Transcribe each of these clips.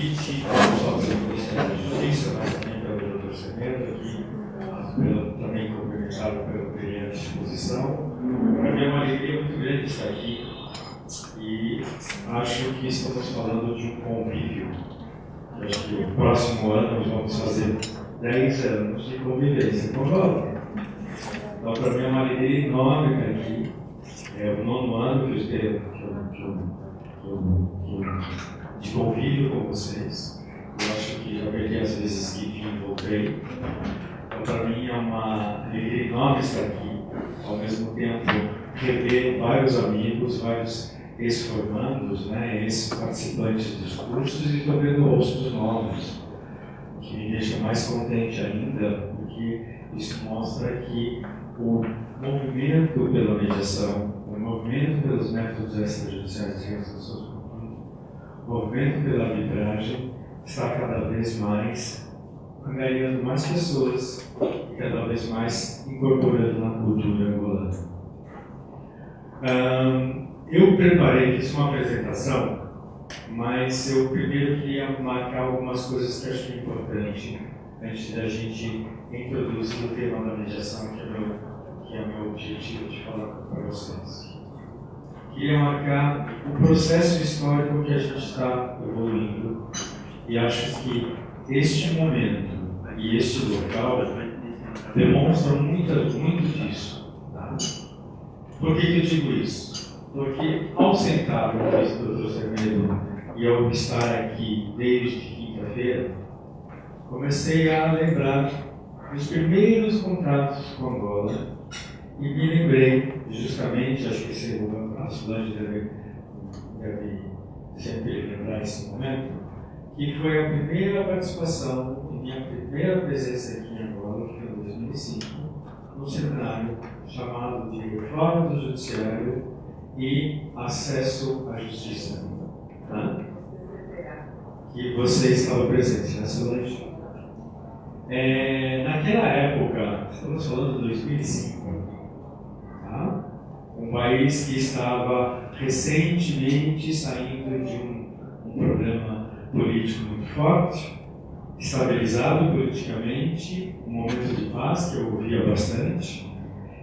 convite, não só pelo Ministério da Justiça, mas também pelo Dr. Semedo, aqui, também cumprimentado pela brilhante exposição. Para mim é uma alegria muito grande estar aqui e acho que estamos falando de um convívio. Acho que o próximo ano nós vamos fazer 10 anos de convivência com a Angola. Então, para mim é uma alegria enorme estar aqui. É o 9º ano que eu de convívio com vocês. Eu acho que já perdi as vezes que vim e voltei. Então, para mim é uma alegria enorme estar aqui. Ao mesmo tempo, rever vários amigos, vários ex-formandos, né, ex-participantes dos cursos, e estou vendo rostos novos, que me deixa mais contente ainda, porque isso mostra que o movimento pela mediação, o movimento pelos métodos extrajudiciais de resolução de conflito, o movimento pela arbitragem está cada vez mais angariando mais pessoas e cada vez mais incorporando na cultura angolana. Eu preparei, fiz uma apresentação, mas eu primeiro queria marcar algumas coisas que acho que é importante antes da gente introduzir o tema da mediação, que é meu objetivo de falar para vocês. Queria marcar o processo histórico que a gente está evoluindo, e acho que este momento e este local demonstram muito disso. Tá? Por que eu digo isso? Porque ao sentar no Dr. Semedo e ao estar aqui desde quinta-feira, comecei a lembrar dos primeiros contatos com Angola e me lembrei, justamente, acho que a Solange deve sempre lembrar esse momento, que foi a primeira participação e minha primeira presença aqui em Angola, que foi em 2005, num seminário chamado de Reforma do Judiciário e Acesso à Justiça. Tá? Que você estava presente, né, Solange? Naquela época, estamos falando de 2005, tá? Um país que estava recentemente saindo de um problema político muito forte, estabilizado politicamente, um momento de paz que eu ouvia bastante,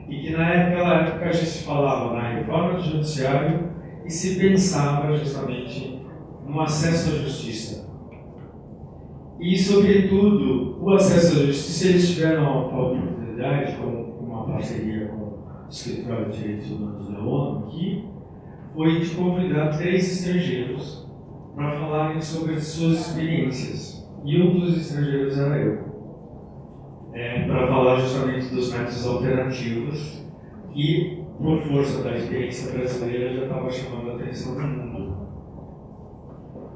e que naquela época já se falava na reforma do judiciário e se pensava justamente no acesso à justiça. E, sobretudo, o acesso à justiça, eles tiveram a oportunidade, com uma parceria com o Escritório de Direitos Humanos da ONU, que foi de convidar 3 estrangeiros para falarem sobre as suas experiências. E um dos estrangeiros era eu. Para falar justamente dos métodos alternativos que, por força da experiência brasileira, já estava chamando a atenção do mundo.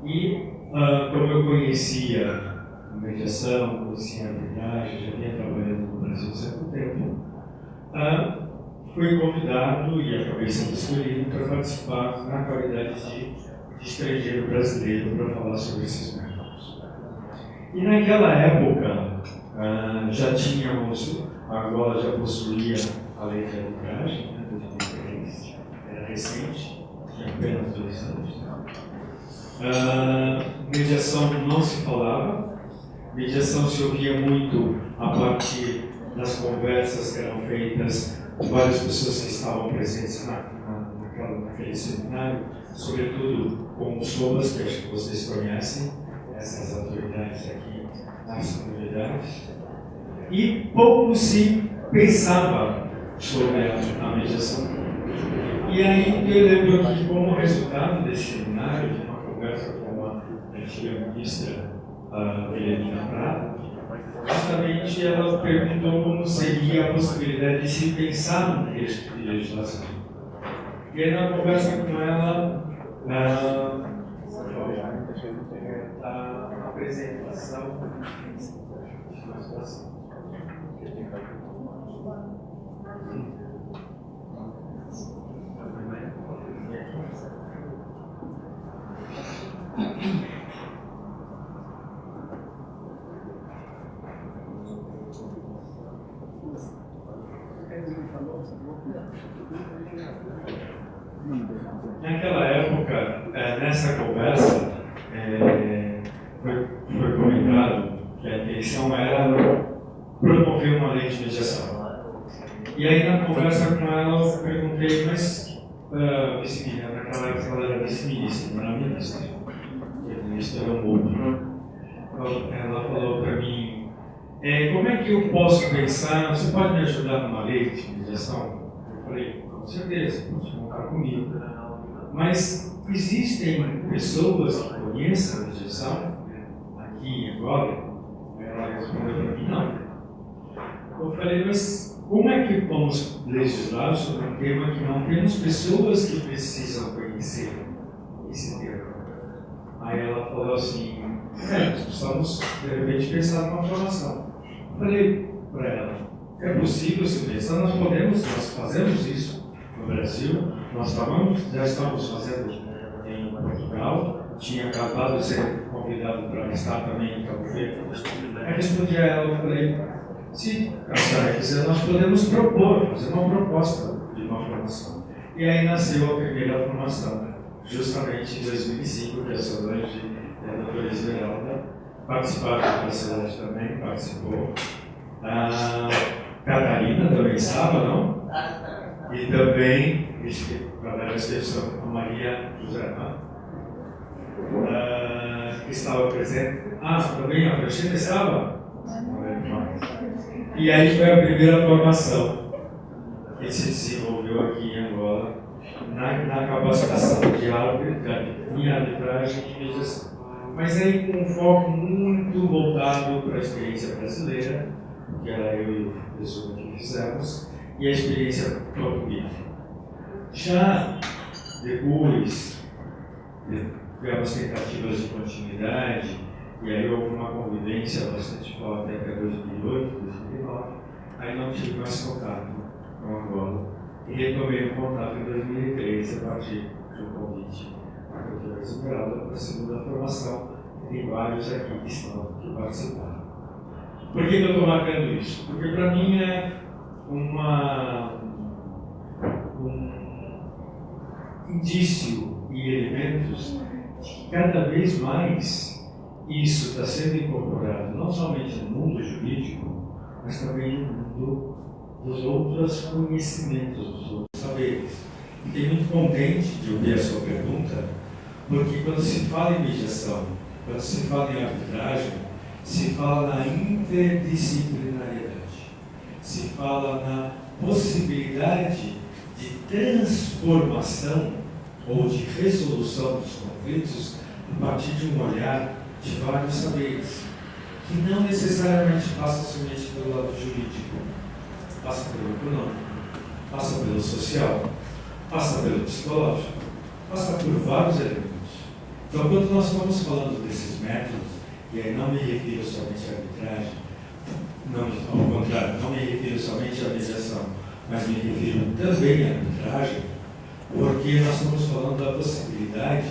E, como eu conhecia a mediação, conhecia a arbitragem, já vinha trabalhando no Brasil há certo tempo, fui convidado e acabei sendo escolhido para participar na qualidade de estrangeiro brasileiro para falar sobre esses métodos. E naquela época, já tínhamos, a Angola já possuía a lei de arbitragem, né, de 2003, era recente, tinha apenas 2 anos. Mediação não se falava, mediação se ouvia muito a partir das conversas que eram feitas com várias pessoas que estavam presentes naquele seminário, sobretudo com os SOBAs, que acho que vocês conhecem, essas autoridades aqui nas comunidades, e pouco se pensava sobre a mediação. E aí eu lembro que, como resultado desse seminário, de uma conversa com a antiga ministra Helena Prata, justamente ela perguntou como seria a possibilidade de se pensar no texto de legislação. E aí, na conversa com ela, a apresentação. Naquela época, nessa conversa, eleição era promover uma lei de mediação. E aí, na conversa com ela, eu perguntei, mas naquela época ela era vice-ministra, não era ministra. O ministro era um outro. Ela falou para mim, como é que eu posso pensar, você pode me ajudar numa lei de mediação? Eu falei, com certeza, pode contar comigo. Mas existem pessoas que conhecem a mediação aqui em Angola? Ela respondeu para mim, não. Eu falei, mas como é que vamos legislar sobre um tema que não temos pessoas que precisam conhecer esse tema? Aí ela falou assim, nós precisamos de repente pensar numa formação. Eu falei para ela, é possível se pensar, nós fazemos isso no Brasil, já estamos fazendo em Portugal, tinha acabado de ser convidado para estar também em Cabo Verde. Aí respondi a ela, eu falei, se a senhora quiser, nós podemos fazer uma proposta de uma formação. E aí nasceu a primeira formação, justamente em 2005, que a Solange e a doutora Esmeralda participaram, a Solange também participou. A Catarina também estava, não? E também, para dar a exceção, a Maria José, que estava presente. Também a Francina estava? E aí foi a primeira formação que se desenvolveu aqui em Angola na capacitação em arbitragem e mediação. Mas aí com um foco muito voltado para a experiência brasileira, que era eu e o professor que fizemos, e a experiência portuguesa. Já depois, tivemos tentativas de continuidade, e aí houve uma convivência bastante forte até 2008, 2009, aí não tive mais contato com Angola. E retomei o contato em 2013, a partir do convite da doutora Esmeralda para a segunda formação. Tem vários aqui que participaram. Por que eu estou marcando isso? Porque para mim é um indício e elementos de que cada vez mais isso está sendo incorporado não somente no mundo jurídico, mas também no mundo dos outros conhecimentos, dos outros saberes. Fiquei muito contente de ouvir a sua pergunta, porque quando se fala em mediação, quando se fala em arbitragem, se fala na interdisciplinariedade, se fala na possibilidade de transformação ou de resolução dos conflitos a partir de um olhar de vários saberes, que não necessariamente passa somente pelo lado jurídico, passa pelo econômico, passa pelo social, passa pelo psicológico, passa por vários elementos. Então, quando nós estamos falando desses métodos, e aí não me refiro somente à arbitragem, ao contrário, não me refiro somente à mediação, mas me refiro também à arbitragem, porque nós estamos falando da possibilidade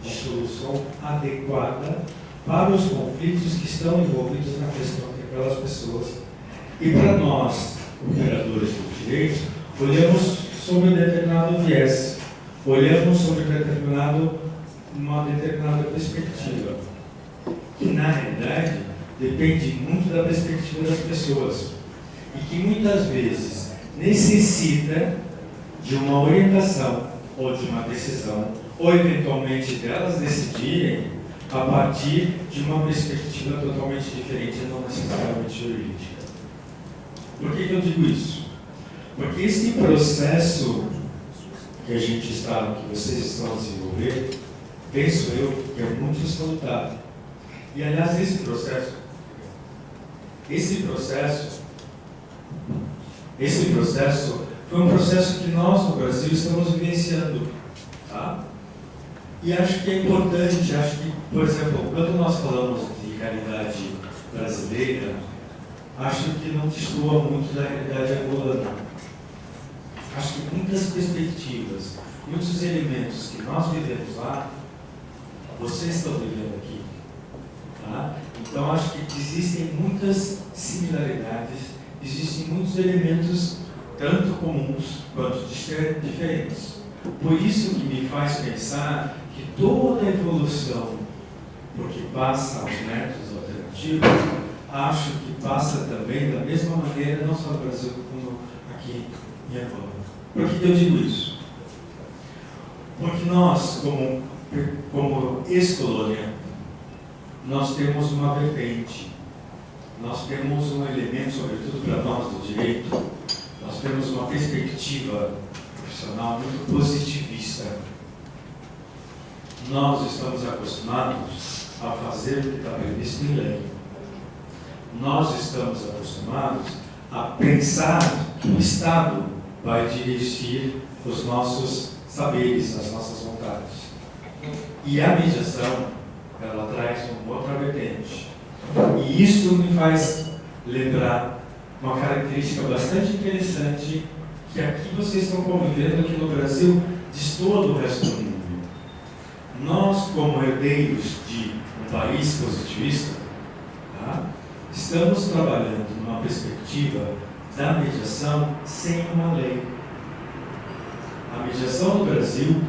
de solução adequada para os conflitos que estão envolvidos na questão daquelas pessoas. E para nós, operadores do direito, olhamos sobre um determinado viés, olhamos sobre uma determinada perspectiva, que na realidade depende muito da perspectiva das pessoas e que muitas vezes necessita de uma orientação ou de uma decisão, ou eventualmente delas decidirem a partir de uma perspectiva totalmente diferente, não necessariamente jurídica. Por que eu digo isso? Porque esse processo que vocês estão a desenvolver, penso eu que é muito salutar. E aliás, esse processo foi um processo que nós no Brasil estamos vivenciando, tá? E acho que é importante, acho que, por exemplo, quando nós falamos de realidade brasileira, acho que não destoa muito da realidade angolana. Acho que muitas perspectivas, muitos elementos que nós vivemos lá, vocês estão vivendo aqui. Tá? Então, acho que existem muitas similaridades, existem muitos elementos, tanto comuns quanto diferentes. Por isso que me faz pensar que toda evolução, porque passa aos métodos alternativos, acho que passa também da mesma maneira, não só no Brasil, como aqui em Angola. Por que eu digo isso? Porque nós, como ex-colônia, nós temos uma vertente, nós temos um elemento, sobretudo para nós do direito, nós temos uma perspectiva profissional muito positivista. Nós estamos acostumados a fazer o que está previsto em lei. Nós estamos acostumados a pensar que o Estado vai dirigir os nossos saberes, as nossas vontades. E a mediação, ela traz uma outra vertente. E isso me faz lembrar uma característica bastante interessante que aqui vocês estão convivendo, aqui no Brasil, destoa do resto do mundo. Nós, como herdeiros de um país positivista, tá, estamos trabalhando numa perspectiva da mediação sem uma lei. A mediação no Brasil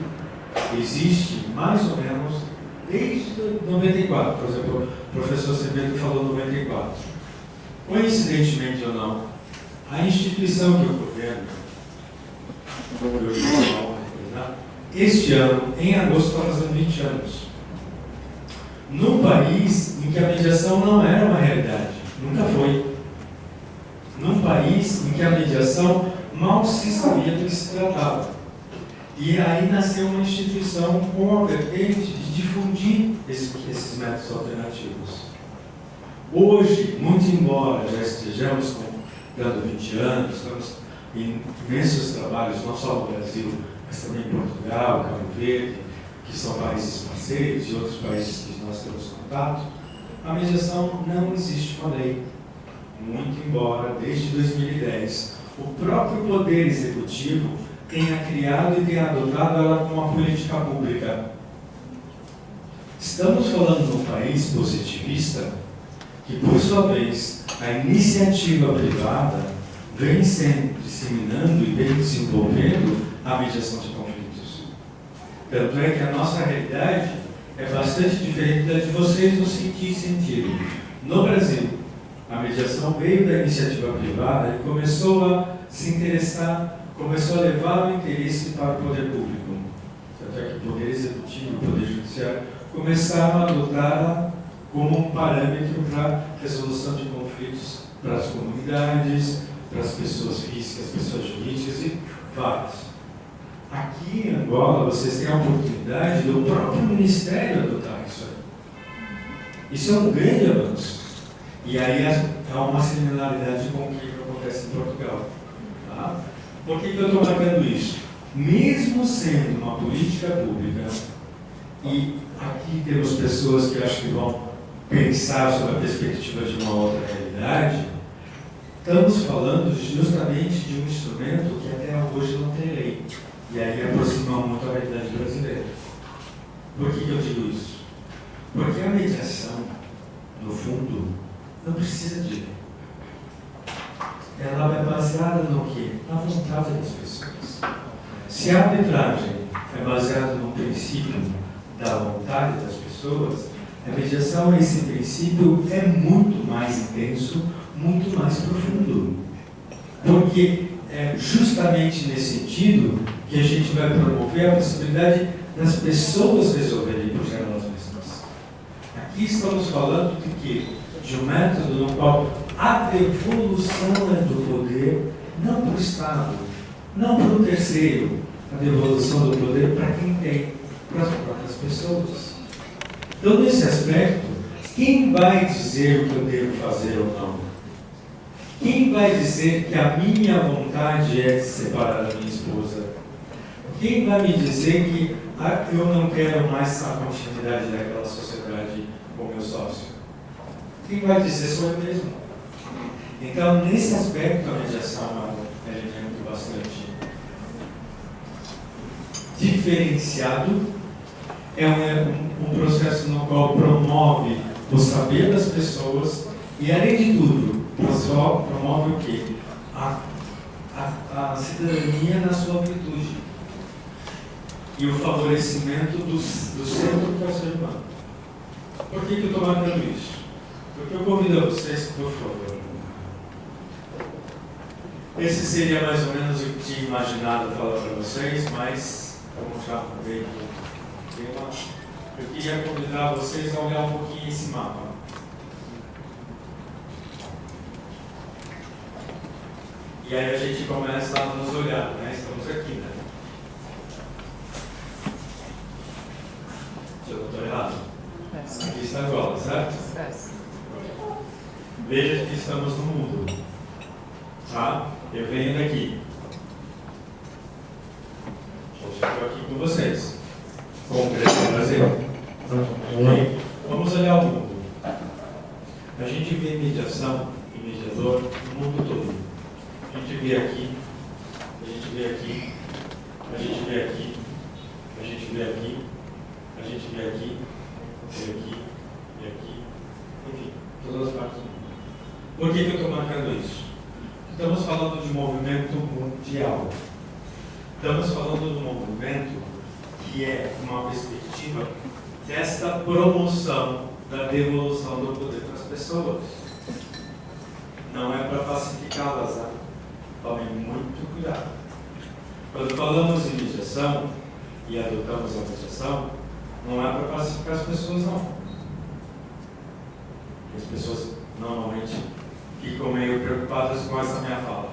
existe mais ou menos desde 94, por exemplo, o professor Semedo falou 94. Coincidentemente ou não, a instituição que eu governo, este ano, em agosto, está fazendo 20 anos. Num país em que a mediação não era uma realidade, nunca foi. Num país em que a mediação mal se sabia do que se tratava. E aí nasceu uma instituição com a vertente de difundir esses métodos alternativos. Hoje, muito embora já estejamos dando 20 anos, estamos em imensos trabalhos, não só no Brasil, mas também em Portugal, Cabo Verde, que são países parceiros e outros países que nós temos contato, a mediação não existe uma lei. Muito embora, desde 2010, o próprio Poder Executivo tenha criado e tenha adotado ela como uma política pública. Estamos falando de um país positivista que, por sua vez, a iniciativa privada vem sendo disseminando e vem desenvolvendo a mediação de conflitos. Tanto é que a nossa realidade é bastante diferente da de vocês no seguinte sentido. No Brasil, a mediação veio da iniciativa privada e começou a se interessar, começou a levar o interesse para o poder público. Tanto é que o poder executivo e o poder judiciário começaram a adotá-la como um parâmetro para resolução de conflitos para as comunidades, para as pessoas físicas, pessoas jurídicas e várias. Aqui em Angola, vocês têm a oportunidade do próprio Ministério adotar isso aí. Isso é um grande avanço. E aí há uma similaridade com o que acontece em Portugal. Tá? Por que eu estou marcando isso? Mesmo sendo uma política pública, e aqui temos pessoas que acho que vão pensar sobre a perspectiva de uma outra realidade, estamos falando justamente de um instrumento que até hoje não tem lei. E aí aproxima muito a realidade brasileira. Por que eu digo isso? Porque a mediação, no fundo, não precisa de lei. Ela é baseada no quê? Na vontade das pessoas. Se a arbitragem é baseada no princípio da vontade das pessoas, a mediação, esse princípio, é muito mais intenso, muito mais profundo. Porque é justamente nesse sentido que a gente vai promover a possibilidade das pessoas resolverem por elas mesmas. Aqui estamos falando de quê? De um método no qual a devolução é do poder, não para o Estado, não para o terceiro, a devolução do poder para quem tem, para as próprias pessoas. Então, nesse aspecto, quem vai dizer o que eu devo fazer ou não? Quem vai dizer que a minha vontade é de separar da minha esposa? Quem vai me dizer que eu não quero mais a continuidade daquela sociedade com meu sócio? Quem vai dizer sou eu mesmo? Então, nesse aspecto, a mediação é um elemento bastante diferenciado. É um processo no qual promove o saber das pessoas e, além de tudo, promove o quê? A cidadania na sua virtude e o favorecimento do centro que é o ser humano. Por que eu estou marcando isso? Porque eu convido a vocês, por favor. Esse seria mais ou menos o que tinha imaginado falar para vocês, mas, como já veio o tema, eu queria convidar vocês a olhar um pouquinho esse mapa. E aí a gente começa a nos olhar, né? Estamos aqui, né? Se eu não estou errado. Aqui está Angola, certo? Veja que estamos no mundo. Tá? Eu venho daqui. Hoje eu estou aqui com vocês. Congresso do Brasil. Okay? Vamos olhar o mundo. A gente vê mediação e mediador no mundo todo. A gente vê aqui, a gente vê aqui, a gente vê aqui, a gente vê aqui, a gente vê aqui, vê aqui, vê aqui, enfim, todas as partes do mundo. Por que eu estou marcando isso? Estamos falando de movimento mundial. Estamos falando de um movimento que é uma perspectiva desta promoção da devolução do poder para as pessoas. Não é para pacificá-las, né? Tomem muito cuidado. Quando falamos em mediação e adotamos a mediação, não é para pacificar as pessoas, não. As pessoas normalmente ficam meio preocupadas com essa minha fala.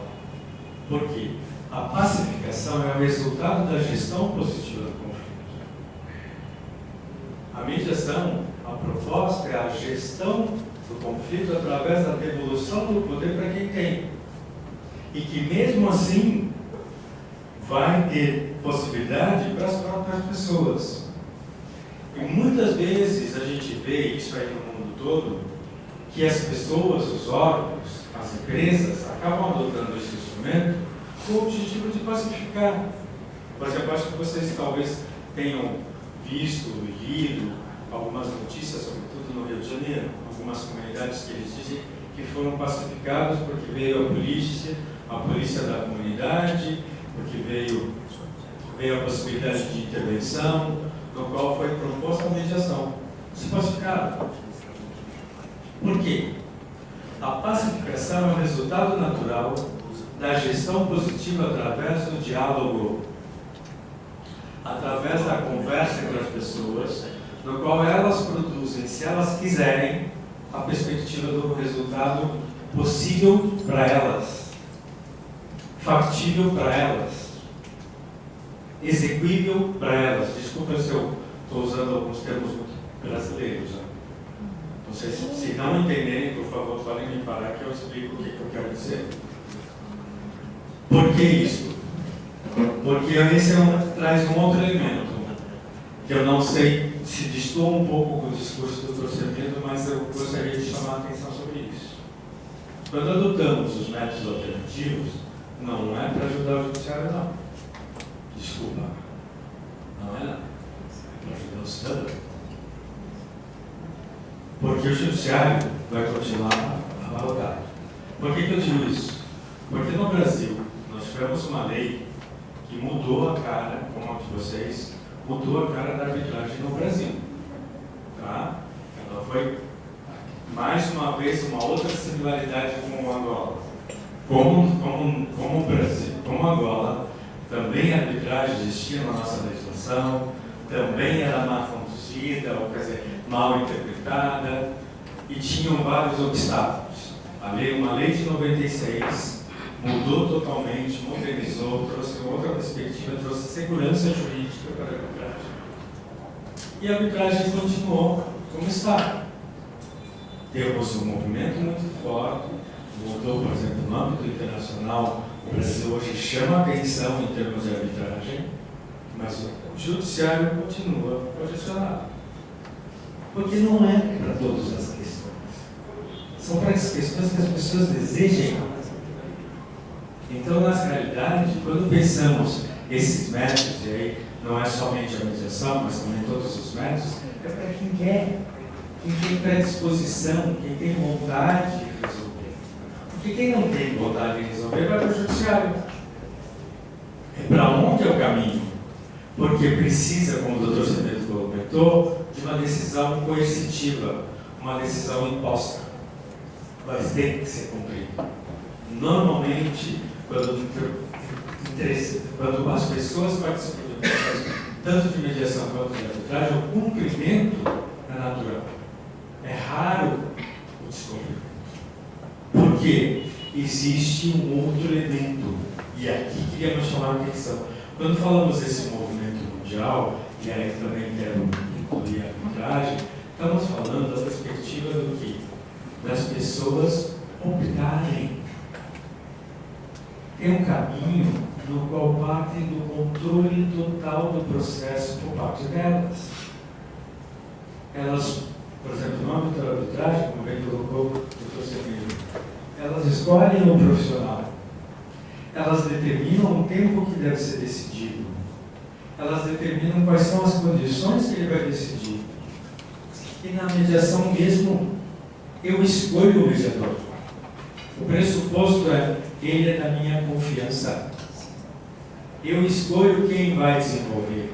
Por quê? A pacificação é o resultado da gestão positiva do conflito. A mediação, a proposta é a gestão do conflito através da devolução do poder para quem tem. E que mesmo assim vai ter possibilidade para as próprias pessoas. E muitas vezes a gente vê isso aí no mundo todo, que as pessoas, os órgãos, as empresas acabam adotando esse instrumento com o objetivo de pacificar. Por exemplo, acho que vocês talvez tenham visto e lido algumas notícias, sobretudo no Rio de Janeiro, algumas comunidades que eles dizem que foram pacificados porque veio a polícia da comunidade, porque veio a possibilidade de intervenção, no qual foi proposta a mediação. Se pacificaram. Por quê? A pacificação é o resultado natural da gestão positiva através do diálogo, através da conversa entre as pessoas, no qual elas produzem, se elas quiserem, a perspectiva do resultado possível para elas, factível para elas, execuível para elas. Desculpa se eu estou usando alguns termos muito brasileiros, né? Não sei se não entenderem, por favor, podem me parar que eu explico o que eu quero dizer. Por que isso? Porque esse traz um outro elemento, que eu não sei se destoa um pouco do discurso do torcimento, mas eu gostaria de chamar a atenção sobre isso. Quando adotamos os métodos alternativos, não é para ajudar o judiciário, não. Desculpa. Não é não. É para ajudar o cidadão. Porque o judiciário vai continuar abalado. Por que eu digo isso? Porque no Brasil, nós tivemos uma lei que mudou a cara, como a de vocês, mudou a cara da arbitragem no Brasil. Tá? Ela foi, mais uma vez, uma outra similaridade com o Angola. Como o Brasil, como Angola, também a arbitragem existia na nossa legislação, também era mal conduzida, ou quer dizer, mal interpretada, e tinham vários obstáculos. Uma lei de 96 mudou totalmente, modernizou, trouxe outra perspectiva, trouxe segurança jurídica para a arbitragem. E a arbitragem continuou como está. Temos um movimento muito forte, mudou, por exemplo, no âmbito internacional, o Brasil hoje chama atenção em termos de arbitragem, mas o judiciário continua posicionado. Porque não é para todas as questões. São para as questões que as pessoas desejem. Então, na realidade, quando pensamos esses métodos, e aí não é somente a mediação, mas também todos os métodos, é para quem quer, quem tem predisposição, quem tem vontade de resolver. Porque quem não tem vontade de resolver vai para o judiciário. É para onde é o caminho? Porque precisa, como o doutor Semedo comentou, de uma decisão coercitiva, uma decisão imposta. mas tem que ser cumprido. Normalmente, quando as pessoas participam do processo, tanto de mediação quanto de arbitragem, o cumprimento é natural. É raro o descumprimento. Porque existe um outro elemento, e aqui queríamos chamar a atenção. Quando falamos desse movimento mundial, e aí também quero incluir a arbitragem, estamos falando da perspectiva do quê? Das pessoas optarem. Tem um caminho no qual partem do controle total do processo por parte delas. Elas, por exemplo, no âmbito da arbitragem, como bem colocou o Dr. Semedo, elas escolhem o profissional. Elas determinam o tempo que deve ser decidido. Elas determinam quais são as condições que ele vai decidir. E na mediação mesmo, eu escolho o mediador. O pressuposto é, ele é da minha confiança. Eu escolho quem vai desenvolver.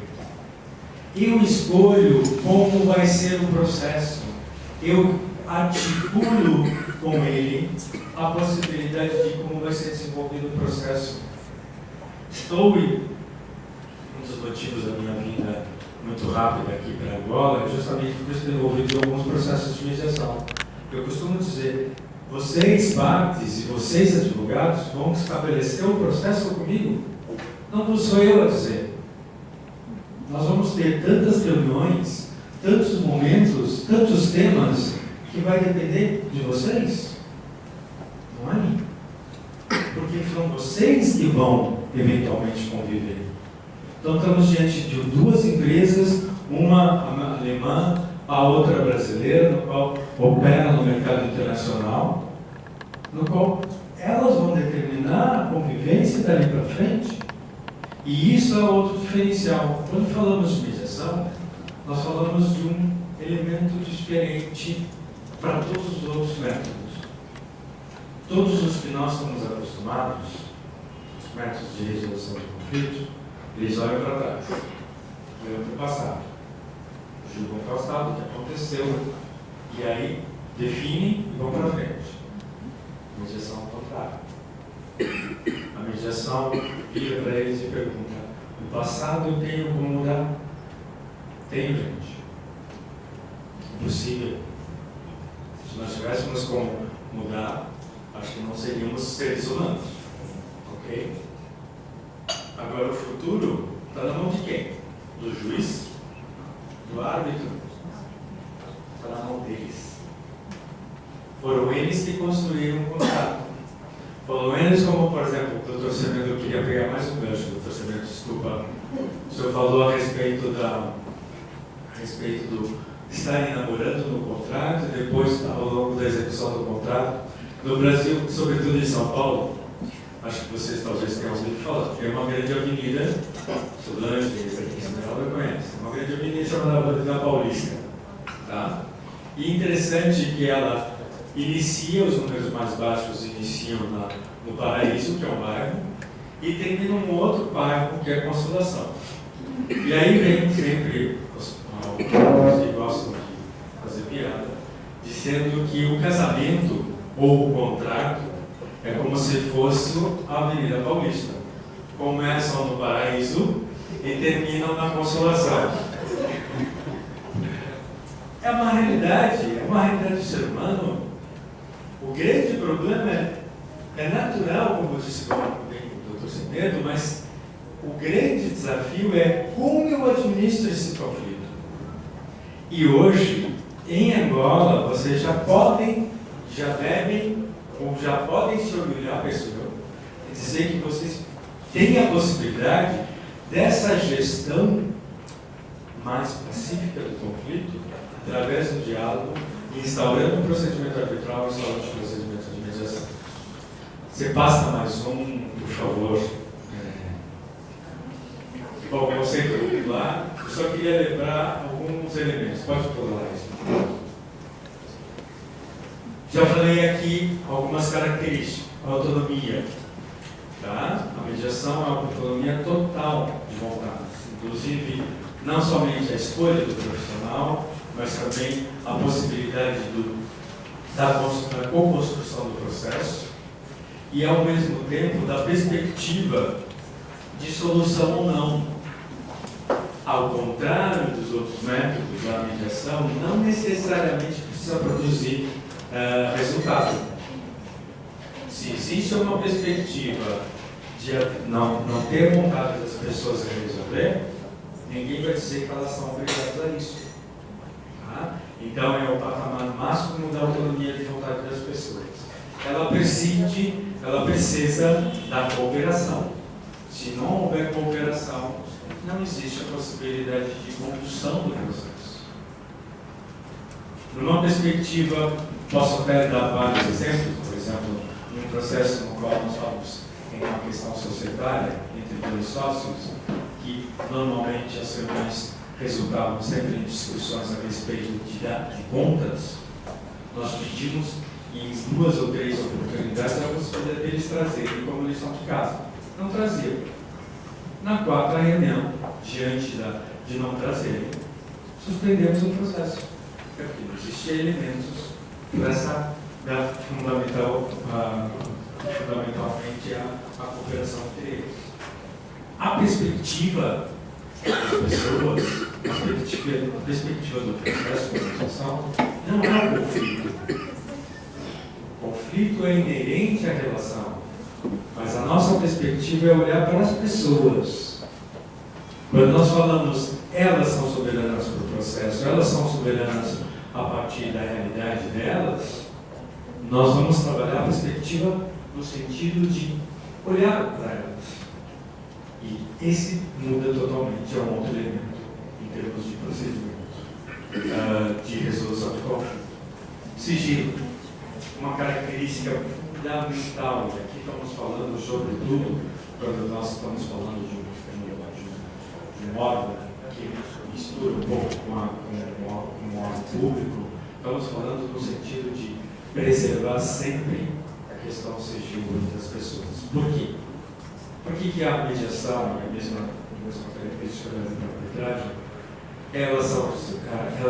Eu escolho como vai ser o processo. Eu articulo com ele a possibilidade de como vai ser desenvolvido o processo. Um dos motivos da minha vinda muito rápida aqui para Angola é justamente por ter desenvolvido alguns processos de mediação. Eu costumo dizer, vocês partes e vocês advogados vão estabelecer o processo comigo. Não sou eu a dizer. Nós vamos ter tantas reuniões, tantos momentos, tantos temas, que vai depender de vocês. Não é mim. Porque são vocês que vão eventualmente conviver. Então estamos diante de duas empresas, uma alemã, a outra brasileira, no qual opera no mercado internacional, no qual elas vão determinar a convivência dali para frente. E isso é outro diferencial. Quando falamos de mediação, nós falamos de um elemento diferente para todos os outros métodos. Todos os que nós estamos acostumados, os métodos de resolução de conflitos, eles olham para trás, olham para o passado, julgam o passado, o que aconteceu, e aí definem e vão para frente. A mediação ao contrário. A mediação vira para eles e pergunta: o passado eu tenho como mudar? Tenho, gente. Impossível. Se nós tivéssemos como mudar, acho que não seríamos seres humanos. Ok? Agora o futuro está na mão de quem? Do juiz? Do árbitro? Está na mão deles. Foram eles que construíram o contrato. Foram eles, como por exemplo, o Dr. Semedo, eu queria pegar mais um gancho, Dr. Semedo, desculpa. O senhor falou a respeito do estarem namorando no contrato e depois, ao longo da execução do contrato. No Brasil, sobretudo em São Paulo, acho que vocês talvez tenham ouvido falar, tem uma grande avenida, Solange, aqui em São Paulo, conhece, uma grande avenida chamada Avenida Paulista. Tá? E interessante que ela inicia, os números mais baixos iniciam no Paraíso, que é um bairro, e termina um outro bairro, que é a Consolação. E aí vem sempre alguns que gostam de fazer piada, dizendo que o casamento ou o contrato é como se fosse a Avenida Paulista. Começam no Paraíso e terminam na Consolação. É uma realidade do ser humano. O grande problema é natural, como disse o Dr. Semedo, mas o grande desafio é como eu administro esse conflito. E hoje, em Angola, vocês já devem, ou já podem se orgulhar, pessoal, e dizer que vocês têm a possibilidade dessa gestão mais pacífica do conflito, através do diálogo, instaurando um procedimento arbitral, instaurando um procedimento de mediação. Você passa mais um, por favor. Bom, eu sei que eu vou lá, eu só queria lembrar alguns elementos. Pode pular isso. Já falei aqui algumas características. A autonomia. Tá? A mediação é uma autonomia total de vontade. Inclusive, não somente a escolha do profissional, mas também a possibilidade do da co-construção do processo e, ao mesmo tempo, da perspectiva de solução ou não. Ao contrário dos outros métodos da mediação, não necessariamente precisa produzir resultado. Se existe uma perspectiva de não ter vontade das pessoas em resolver, ninguém vai dizer que elas são obrigadas a isso. Tá? Então é o patamar máximo da autonomia de vontade das pessoas. Ela precisa da cooperação. Se não houver cooperação, não existe a possibilidade de condução do processo. Numa perspectiva, posso até dar vários exemplos, por exemplo, num processo no qual nós falamos em uma questão societária entre dois sócios, que normalmente as reuniões resultavam sempre em discussões a respeito de contas, nós pedimos em 2 ou 3 oportunidades a possibilidade deles trazerem como lição de casa. Não traziam. Na 4ª reunião, diante de não trazerem, suspendemos o processo. Porque não existiam elementos para fundamentalmente a cooperação entre eles. A perspectiva das pessoas, a perspectiva do processo de organização, não é o conflito. O conflito é inerente à relação, mas a nossa perspectiva é olhar para as pessoas. Quando nós falamos, elas são soberanas para o processo, elas são soberanas a partir da realidade delas, nós vamos trabalhar a perspectiva no sentido de olhar para elas. E esse muda totalmente, é um outro elemento em termos de procedimento de resolução de conflito. Sigilo, uma característica fundamental, e aqui estamos falando sobretudo, quando nós estamos falando de um órgão que mistura um pouco com o órgão público, estamos falando no sentido de preservar sempre a questão sigilo das pessoas. Por quê? Por que a mediação, a mesma característica da arbitragem, ela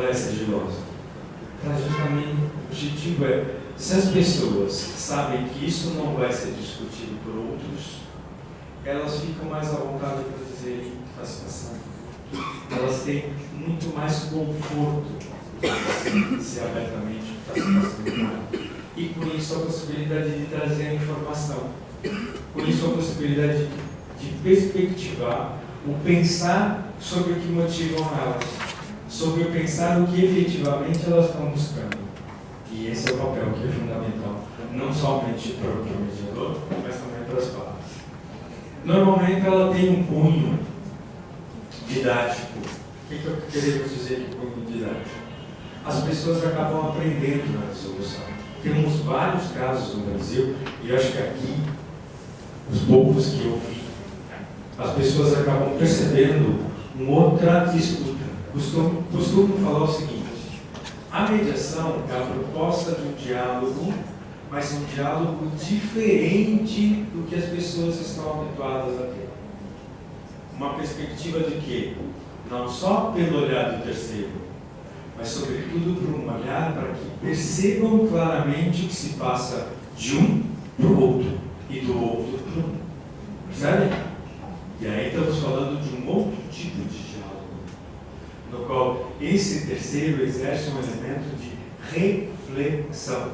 é sigilosa? Justamente, o objetivo é, se as pessoas sabem que isso não vai ser discutido por outros, elas ficam mais à vontade para dizer o que está se passando. Elas têm muito mais conforto de dizer abertamente o que está se passando com ela. E com isso a possibilidade de trazer a informação. Com isso a possibilidade de perspectivar o pensar sobre o que motivam elas, sobre o pensar o que efetivamente elas estão buscando. E esse é o papel que é fundamental, não somente para o mediador, mas também para as partes. Normalmente ela tem um cunho didático. O que eu queria dizer com cunho didático? As pessoas acabam aprendendo na resolução. Temos vários casos no Brasil, e eu acho que aqui, os poucos que eu vi, as pessoas acabam percebendo uma outra escuta. Costumo falar o seguinte: a mediação é a proposta de um diálogo, mas um diálogo diferente do que as pessoas estão habituadas a ter. Uma perspectiva de quê? Não só pelo olhar do terceiro, mas sobretudo por um olhar para que percebam claramente o que se passa de um para o outro e do outro para um. Percebe? E aí estamos falando de um outro tipo de diálogo, no qual esse terceiro exerce um elemento de reflexão,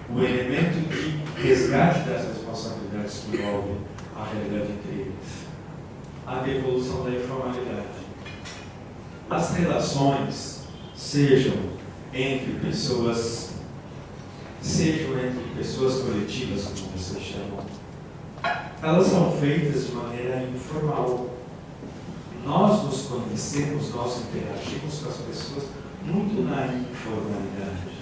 o elemento de resgate das responsabilidades que envolvem a realidade entre eles, a devolução da informalidade. As relações, sejam entre pessoas coletivas, como vocês chamam, elas são feitas de maneira informal. Nós nos conhecemos, nós interagimos com as pessoas muito na informalidade.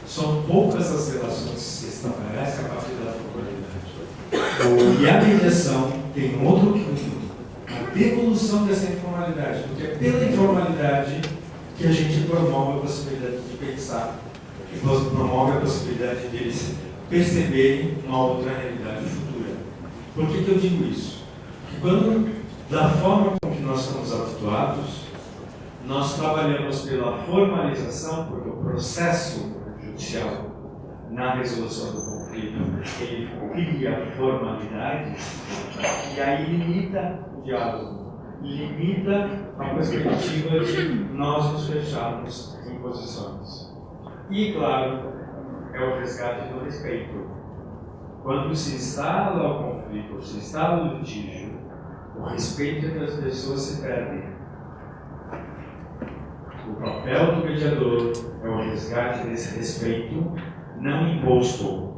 São poucas as relações que se estabelecem a partir da formalidade. E a mediação tem um outro cunho, a devolução dessa informalidade, porque é pela informalidade que a gente promove a possibilidade de pensar, que promove a possibilidade de eles perceberem uma outra realidade futura. Por que eu digo isso? Porque quando, da forma com que nós estamos habituados, nós trabalhamos pela formalização, porque o processo judicial na resolução do conflito, ele cria formalidades e aí limita o diálogo, limita a perspectiva de nós nos fecharmos em posições. E, claro, é o resgate do respeito. Quando se instala o conflito, se instala o litígio, o respeito entre as pessoas se perde. O papel do mediador é o resgate desse respeito não imposto.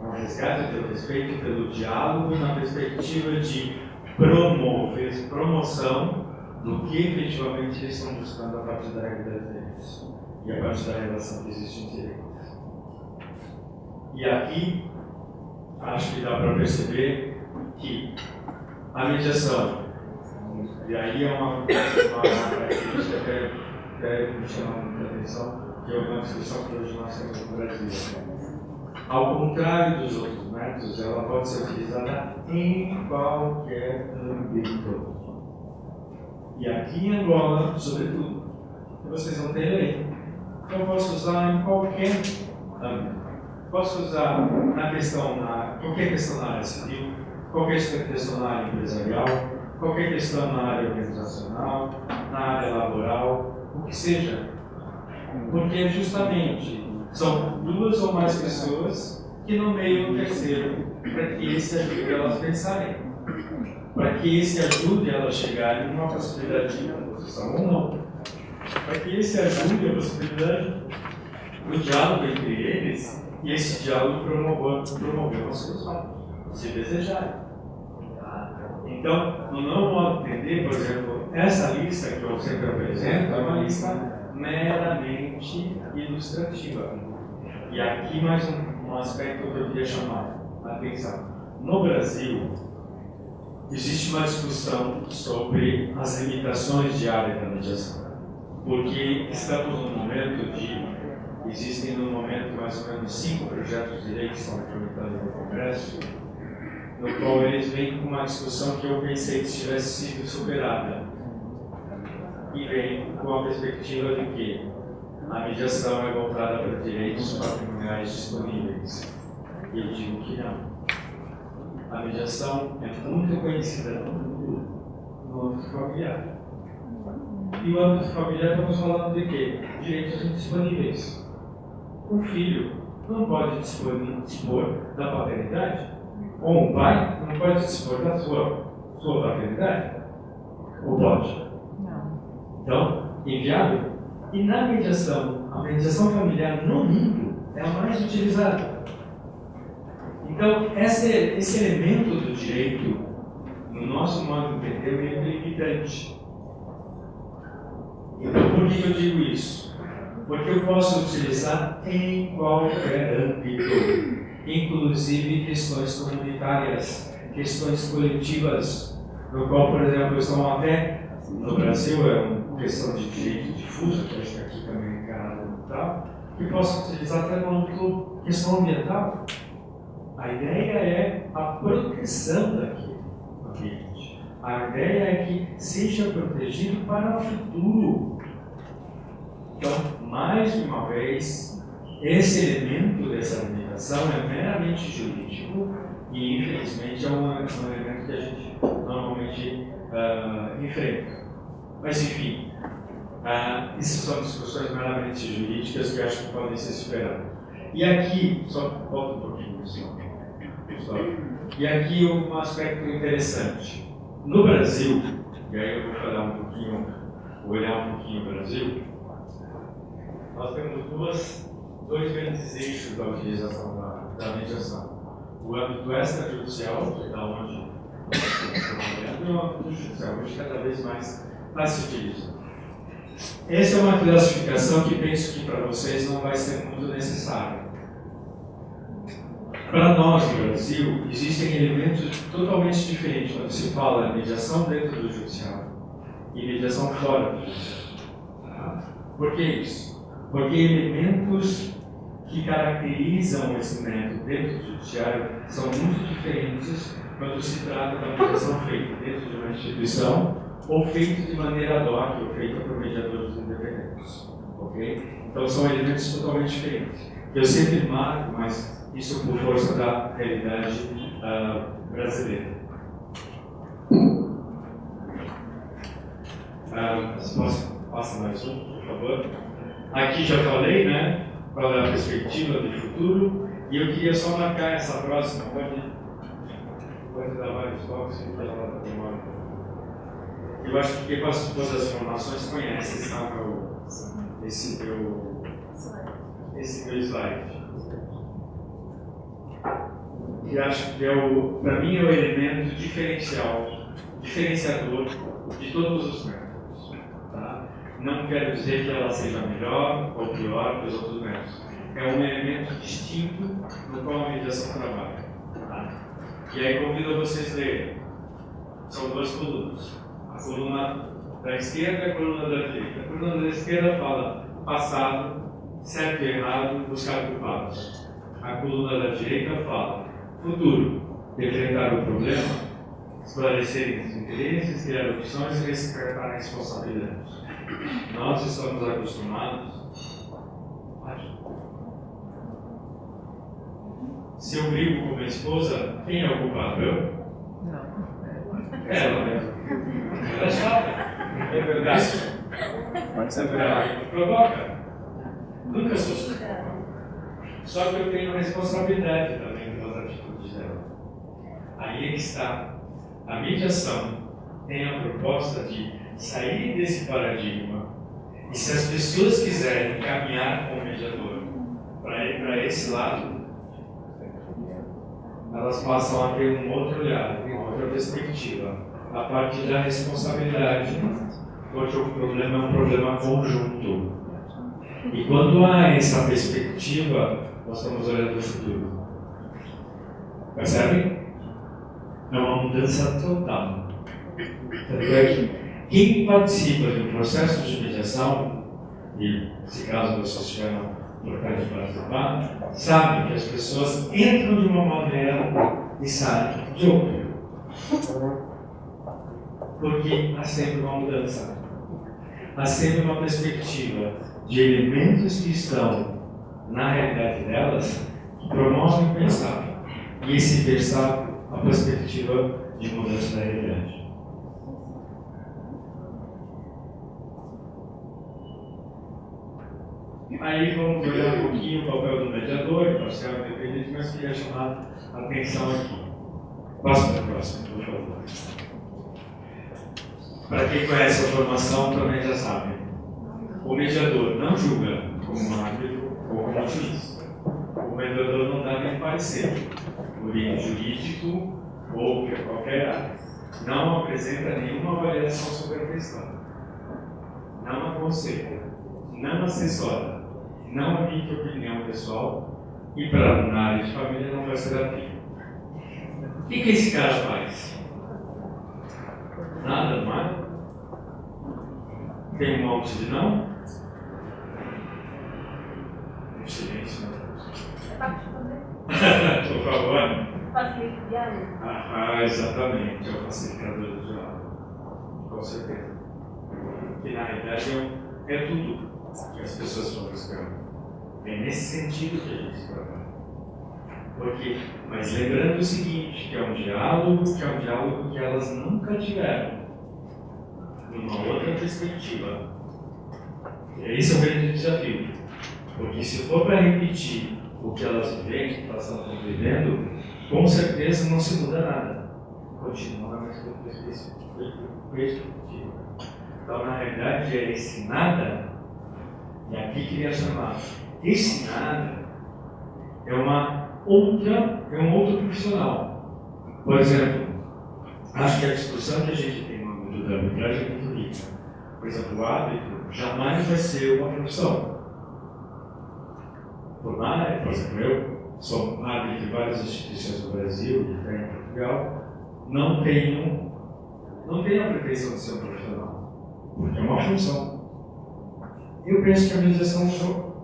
É o resgate do respeito pelo diálogo na perspectiva de promoção do que efetivamente eles estão buscando a partir da realidade deles e a partir da relação que existe entre eles. E aqui, acho que dá para perceber que a mediação, e aí é uma característica que me chama muita atenção, que é uma discussão que hoje nós temos no Brasil. Ao contrário dos outros métodos, ela pode ser utilizada em qualquer âmbito. E aqui em Angola, sobretudo, vocês não têm lei. Então eu posso usar em qualquer âmbito. Posso usar qualquer questão na área civil, qualquer questão na área empresarial, qualquer questão na área organizacional, na área laboral, o que seja. Porque justamente são duas ou mais pessoas que nomeiam um terceiro para que esse ajude elas a pensarem, para que esse ajude elas a chegarem numa possibilidade de posição ou não, para que esse ajude a possibilidade do diálogo entre eles e esse diálogo promover uma solução, se desejarem. Então, no meu modo de entender, por exemplo, essa lista que eu sempre apresento é uma lista meramente ilustrativa. E aqui mais um aspecto que eu queria chamar a atenção. No Brasil, existe uma discussão sobre as limitações de área da mediação. Porque estamos num momento existem no momento mais ou menos 5 projetos de lei que estão tramitados no Congresso, no qual eles vêm com uma discussão que eu pensei que tivesse sido superada. E vem com a perspectiva de que a mediação é voltada para direitos patrimoniais disponíveis. E eu digo que não. A mediação é muito conhecida no âmbito familiar. E no âmbito familiar estamos falando de quê? Direitos indisponíveis. Um filho não pode dispor da paternidade, ou um pai não pode dispor da sua paternidade, ou pode? Não. Então, inviável. E na mediação, a mediação familiar no mundo é a mais utilizada. Então, esse elemento do direito, no nosso modo de entender, é meio limitante. Então, por que eu digo isso? Porque eu posso utilizar em qualquer âmbito, inclusive questões comunitárias, questões coletivas, no qual, por exemplo, estão até, no Brasil, é uma questão de direito difuso, que acho que aqui também é encarado como tal, que posso utilizar até no âmbito questão ambiental. A ideia é a proteção daquele ambiente. A ideia é que seja protegido para o futuro. Então, mais de uma vez, esse elemento dessa limitação é meramente jurídico e, infelizmente, é um elemento que a gente normalmente enfrenta. Mas, enfim, essas são discussões meramente jurídicas que eu acho que podem ser superadas. E aqui, só volta um pouquinho, pessoal. E aqui um aspecto interessante. No Brasil, e aí eu vou falar um pouquinho, olhar um pouquinho o Brasil, nós temos dois grandes eixos da utilização da mediação. O âmbito extrajudicial, que é da onde nós estamos trabalhando, e o âmbito judicial, hoje cada vez mais se utiliza. Essa é uma classificação que penso que para vocês não vai ser muito necessária. Para nós, no Brasil, existem elementos totalmente diferentes quando se fala de mediação dentro do judiciário e mediação fora do judiciário. Por que isso? Porque elementos que caracterizam esse método dentro do judiciário são muito diferentes quando se trata da mediação feita dentro de uma instituição ou feita de maneira ad hoc ou feita por mediadores independentes. Okay? Então são elementos totalmente diferentes. Eu sempre marco, mas isso por força da realidade brasileira. Passa mais um, por favor. Aqui já falei, né? Qual é a perspectiva do futuro. E eu queria só marcar essa próxima. Pode dar vários toques e pode falar da memória. Eu acho que quase todas as formações conhecem, sabe, esse meu slide. Que acho que para mim é o elemento diferenciador de todos os métodos. Tá? Não quero dizer que ela seja melhor ou pior que os outros métodos. É um elemento distinto no qual a mediação trabalha. Tá? E aí convido a vocês a lerem. São duas colunas. A coluna da esquerda e a coluna da direita. A coluna da esquerda fala passado, certo e errado, buscar culpados. A coluna da direita fala futuro, enfrentar o problema, esclarecer os interesses, criar opções e respeitar a responsabilidade. Nós estamos acostumados. Se eu brigo com minha esposa, quem é o culpado? Eu? Não. Ela mesmo. Ela sabe. É verdade. Pode ser verdade. Provoca. Nunca sou. Só que eu tenho responsabilidade também pelas atitudes dela. Aí é que está. A mediação tem a proposta de sair desse paradigma e, se as pessoas quiserem caminhar com o mediador para esse lado, elas passam a ter um outro olhar, uma outra perspectiva, a partir da responsabilidade, onde o problema é um problema conjunto. E quando há essa perspectiva, nós estamos olhando o futuro. Percebe? É uma mudança total. Quem participa do processo de mediação, e se caso você estiver importante participar, sabe que as pessoas entram de uma maneira e saem de outra. Porque há sempre uma mudança. Há sempre uma perspectiva de elementos que estão na realidade delas que promovem o pensar. E esse pensar, a perspectiva de mudança da realidade. Aí vamos olhar um pouquinho o papel do mediador, parcial independente, mas queria chamar a atenção aqui. Passa para a próxima, por favor. Para quem conhece a formação, também já sabe. O mediador não julga como um árbitro ou como um juiz. O mediador não dá nem parecer, por jurídico ou qualquer área. Não apresenta nenhuma avaliação sobre a questão. Não aconselha, não assessora, não emite opinião pessoal e, para na área de família, não faz terapia. O que esse cara faz? Nada, não é? Tem um monte de não? Um silêncio, né? Por favor. Facilitador de diálogo. Exatamente, é o facilitador do diálogo. Com certeza. Que na realidade é tudo que as pessoas estão buscando. É nesse sentido que a gente trabalha. Mas lembrando o seguinte, que é um diálogo que elas nunca tiveram. Numa outra perspectiva. Esse é o grande desafio. Porque se for para repetir o que elas vivem, estão vivendo, com certeza não se muda nada. Continua na mesma perspectiva. Então, na realidade, é esse nada, e aqui queria chamar, esse nada é um outro profissional. Por exemplo, acho que a discussão que a gente tem no âmbito da arbitragem é muito rica. Por exemplo, o árbitro jamais vai ser uma profissão. Por exemplo, eu sou árbitro de várias instituições do Brasil e até em Portugal, não tenho a pretensão de ser um profissional, porque é uma função. Eu penso que a mediação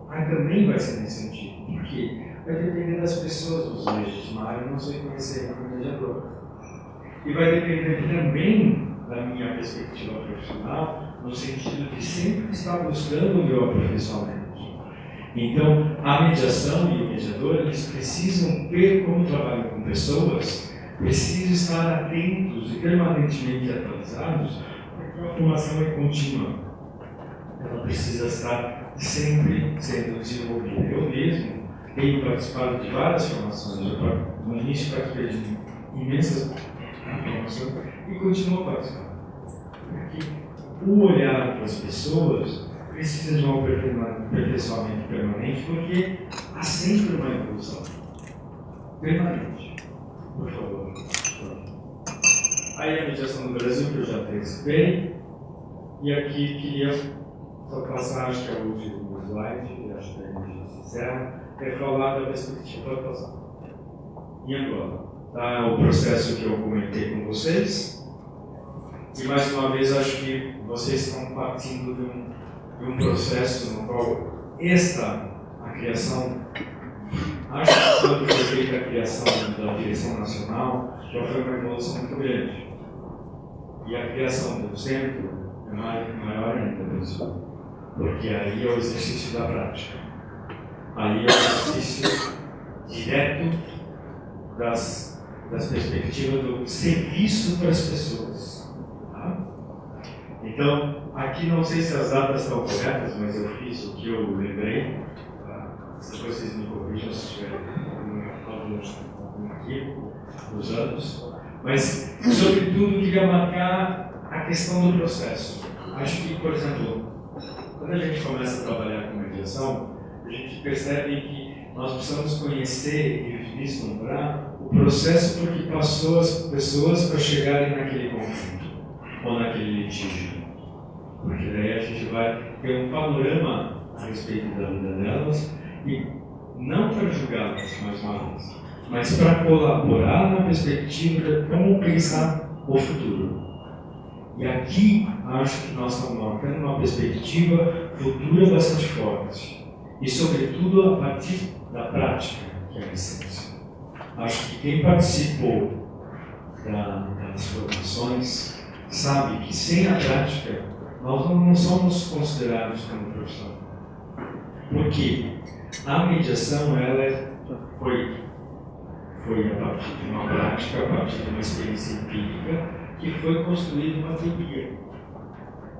também vai ser nesse sentido, porque vai depender das pessoas nos legitimarem e não se reconhecerem como mediador. E vai depender também da minha perspectiva profissional, no sentido de sempre estar buscando o meu aperfeiçoamento. Então, a mediação e o mediador, eles precisam ver como trabalham com pessoas, precisam estar atentos e permanentemente atualizados, porque a formação é contínua. Ela precisa estar sempre sendo desenvolvida. Eu mesmo tenho participado de várias formações. No início participei de imensas formações e continuo participando. Porque o olhar para as pessoas precisa de um aperfeiçoamento permanente, porque há sempre uma evolução permanente. Por favor. Aí a mediação do Brasil, que eu já antecipei, e aqui queria só passar, acho que é o último slide, acho que a gente se encerra, é falar da perspectiva. Pode passar. Em Angola. Tá, o processo que eu comentei com vocês, e mais uma vez acho que vocês estão partindo de um processo no qual a criação, acho que quando foi feita a criação da direção nacional, já foi uma evolução muito grande. E a criação do centro é maior ainda, pessoal, porque aí é o exercício da prática. Aí é o exercício direto das perspectivas do serviço para as pessoas. Tá? Então, aqui não sei se as datas estão corretas, mas eu fiz o que eu lembrei. Tá? Se vocês me corrijam se tiver algum equívoco nos anos. Mas, sobretudo, queria marcar a questão do processo. Acho que, por exemplo, quando a gente começa a trabalhar com mediação, a gente percebe que nós precisamos conhecer e vislumbrar o processo por que passou as pessoas para chegarem naquele conflito ou naquele litígio. Porque daí a gente vai ter um panorama a respeito da vida delas e não para julgá-las mais uma vez, mas para colaborar na perspectiva de como pensar o futuro. E aqui acho que nós estamos marcando uma perspectiva futura bastante forte. E, sobretudo, a partir da prática, que é a essência. Acho que quem participou das formações sabe que sem a prática nós não somos considerados como profissionais. Porque a mediação ela foi a partir de uma prática, a partir de uma experiência empírica, que foi construída uma teoria.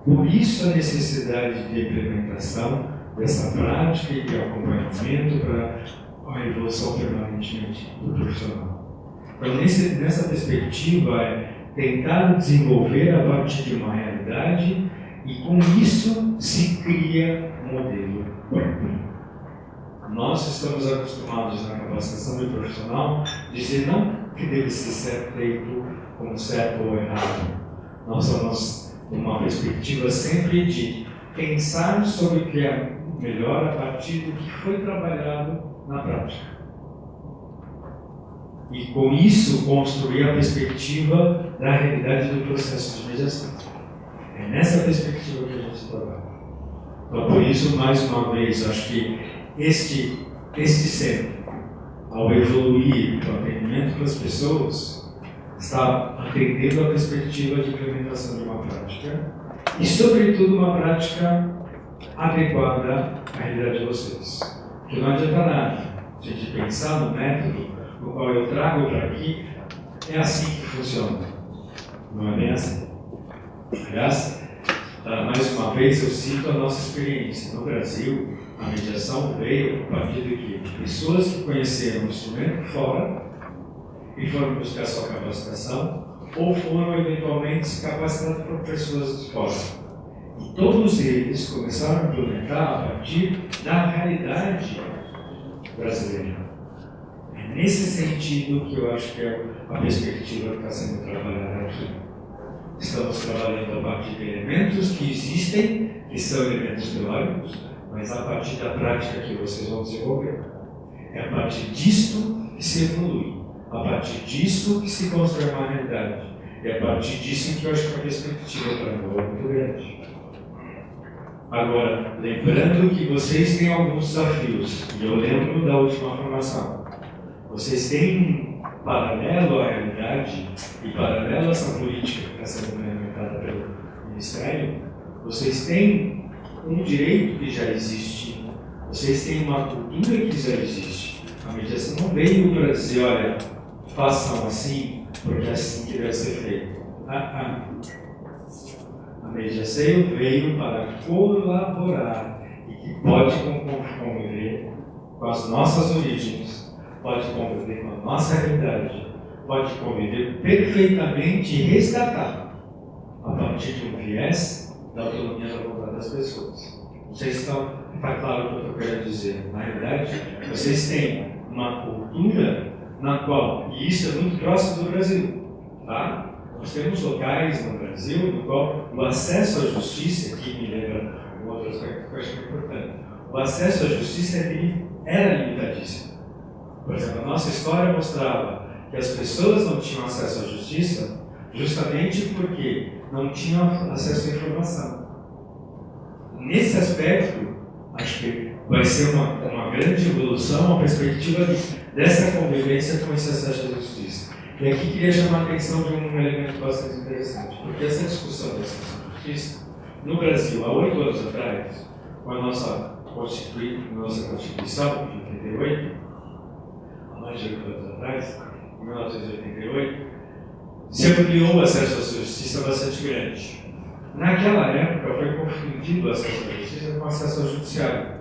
Por isso a necessidade de implementação dessa prática e de acompanhamento para a evolução permanentemente do profissional. Então, nessa perspectiva, é tentar desenvolver a partir de uma realidade e, com isso, se cria um modelo próprio. Nós estamos acostumados na capacitação do profissional dizer não que deve ser feito como certo ou errado. Nós somos uma perspectiva sempre de pensar sobre o que é melhor a partir do que foi trabalhado na prática. E com isso construir a perspectiva da realidade do processo de mediação. É nessa perspectiva que a gente trabalha. Então, por isso, mais uma vez, acho que este centro, ao evoluir o atendimento para as pessoas, está atendendo a perspectiva de implementação de uma prática e, sobretudo, uma prática adequada à realidade de vocês. Porque não adianta nada a gente pensar no método no qual eu trago para aqui, é assim que funciona. Não é bem assim. Aliás, mais uma vez eu cito a nossa experiência. No Brasil, a mediação veio a partir de quê? Pessoas que conheceram o instrumento fora e foram buscar sua capacitação, ou foram eventualmente capacitados por pessoas de fora. E todos eles começaram a implementar a partir da realidade brasileira. É nesse sentido que eu acho que é a perspectiva que está sendo trabalhada aqui. Estamos trabalhando a partir de elementos que existem, que são elementos teóricos, mas a partir da prática que vocês vão desenvolver. É a partir disto que se evolui. A partir disto que se constrói uma realidade. É a partir disso que eu acho que a perspectiva para nós é muito grande. Agora, lembrando que vocês têm alguns desafios, e eu lembro da última formação. Vocês têm, paralelo à realidade e paralelo a essa política que está sendo implementada pelo Ministério, vocês têm um direito que já existe Vocês têm uma cultura que já existe. A mediação não veio para dizer, olha, façam assim, porque é assim que deve ser feito. A mediação veio para colaborar e que pode conviver com as nossas origens, pode conviver com a nossa realidade, pode conviver perfeitamente e resgatar a partir de um viés da autonomia da vontade das pessoas. Não sei se está claro o que eu estou querendo dizer. Na realidade, vocês têm uma cultura na qual, e isso é muito próximo do Brasil, tá? Nós temos locais no Brasil no qual o acesso à justiça, que me lembra um outro aspecto que eu acho que é importante, o acesso à justiça era limitadíssimo. Por exemplo, a nossa história mostrava que as pessoas não tinham acesso à justiça justamente porque não tinham acesso à informação. Nesse aspecto, acho que vai ser uma grande evolução a perspectiva dessa convivência com esse acesso à justiça. E aqui queria chamar a atenção de um elemento bastante interessante, porque essa discussão da acesso à justiça, no Brasil, há 8 anos atrás, com a nossa Constituição, de 88, há mais de 8 anos atrás, em 1988, se ampliou o acesso à justiça bastante grande. Naquela época foi confundido o acesso à justiça com o acesso ao judiciário.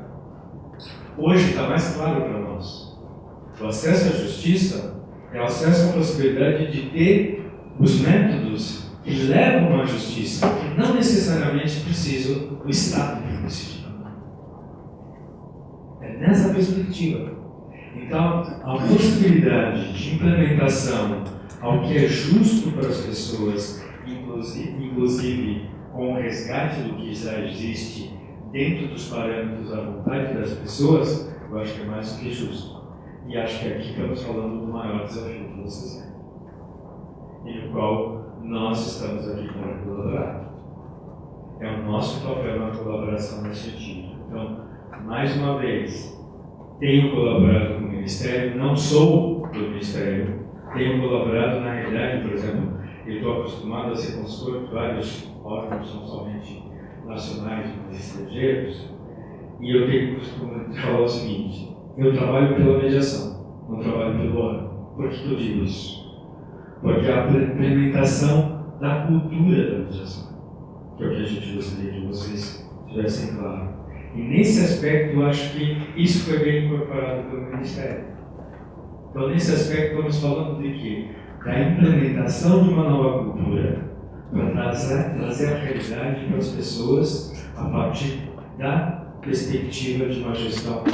Hoje está mais claro para nós. O acesso à justiça é o acesso à possibilidade de ter os métodos que levam à justiça, que não necessariamente precisam do Estado para decidir. É nessa perspectiva. Então, a possibilidade de implementação ao que é justo para as pessoas, inclusive com o resgate do que já existe dentro dos parâmetros da vontade das pessoas, eu acho que é mais do que justo. E acho que aqui estamos falando do maior desafio que vocês têm, e no qual nós estamos aqui para colaborar. É o nosso papel na colaboração nesse sentido. Então, mais uma vez, tenho colaborado com o Ministério, não sou do Ministério, tenho colaborado na realidade, por exemplo, eu estou acostumado a ser consultor de vários órgãos, não somente nacionais, mas estrangeiros, e eu tenho o costume de falar o seguinte: eu trabalho pela mediação, não trabalho pelo órgão. Por que eu digo isso? Porque a implementação da cultura da mediação, que é o que a gente gostaria que vocês tivessem claro. E nesse aspecto, eu acho que isso foi bem incorporado pelo Ministério. Então, nesse aspecto, estamos falando de quê? Da implementação de uma nova cultura para trazer a realidade para as pessoas a partir da perspectiva de uma gestão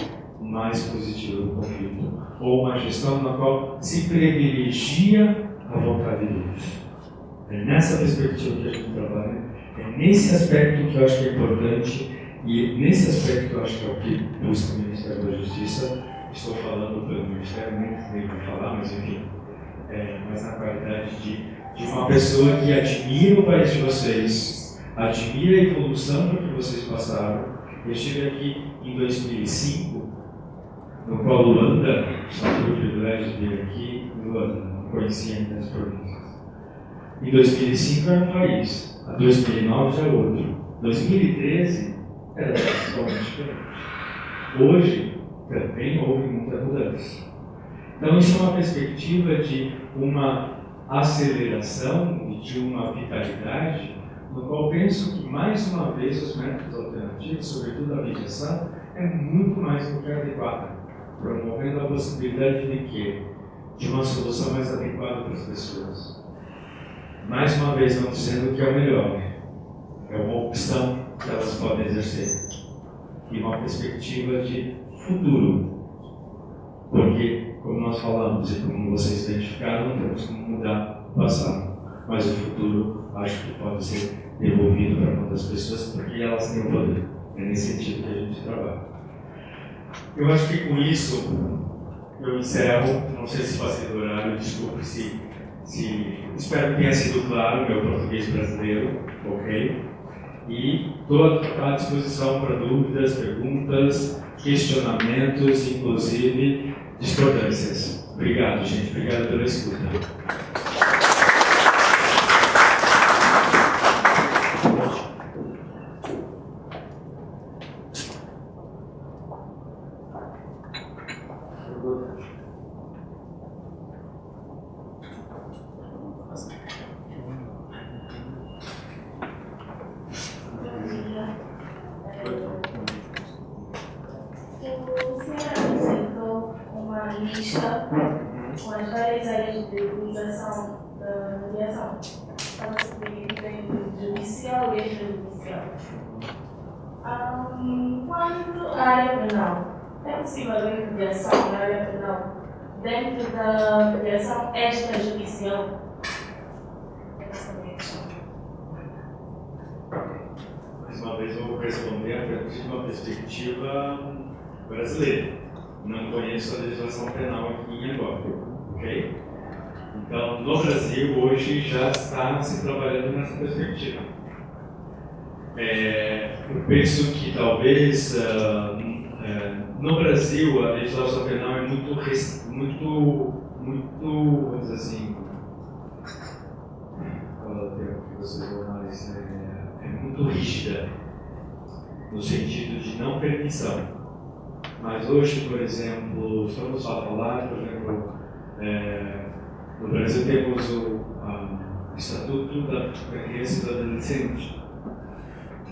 mais positiva do conflito, ou uma gestão na qual se privilegia a vontade deles. É nessa perspectiva que a gente trabalha, é nesse aspecto que eu acho que é importante, e nesse aspecto eu acho que é o que busca o Ministério da Justiça. Estou falando pelo Ministério, nem vou falar, mas enfim, mas na qualidade de uma pessoa que admira o país de vocês, admira a evolução por que vocês passaram. Eu estive aqui em 2005, no qual Luanda, só tive o privilégio de vir aqui, Luanda, não conhecia ainda as províncias. Em 2005 era um país, em 2009 já outro, 2013 era totalmente diferente. Hoje também houve muita mudança. Então isso é uma perspectiva de uma aceleração e de uma vitalidade, no qual penso que mais uma vez os métodos alternativos, sobretudo a mediação, é muito mais do que adequada, promovendo a possibilidade de quê? De uma solução mais adequada para as pessoas. Mais uma vez, não dizendo que é o melhor, é uma opção que elas podem exercer e uma perspectiva de futuro, porque, como nós falamos e como vocês identificaram, não temos como mudar o passado, mas o futuro acho que pode ser devolvido para muitas pessoas porque elas têm o poder. É nesse sentido que a gente trabalha. Eu acho que com isso eu encerro. Não sei se passei do horário, desculpe se espero que tenha sido claro meu português brasileiro, ok? E estou à disposição para dúvidas, perguntas, questionamentos, inclusive discordâncias. Obrigado, gente. Obrigado pela escuta. Lista com as várias áreas de utilização da mediação. Estava-se a dividir em judicial e extrajudicial. Quanto à área penal, é possível haver mediação na área penal dentro da mediação extrajudicial? Essa é a minha questão. Mais uma vez eu vou responder a partir de uma perspectiva brasileira. Não conheço a legislação penal aqui em Angola, ok? Então, no Brasil, hoje, já está se trabalhando nessa perspectiva. Eu penso que talvez, no Brasil, a legislação penal é muito, vamos dizer assim, qual é o termo que vocês vão mais, é muito rígida, no sentido de não permissão. Mas hoje, por exemplo, estamos a falar, por exemplo, no Brasil temos o Estatuto da Criança e do Adolescente,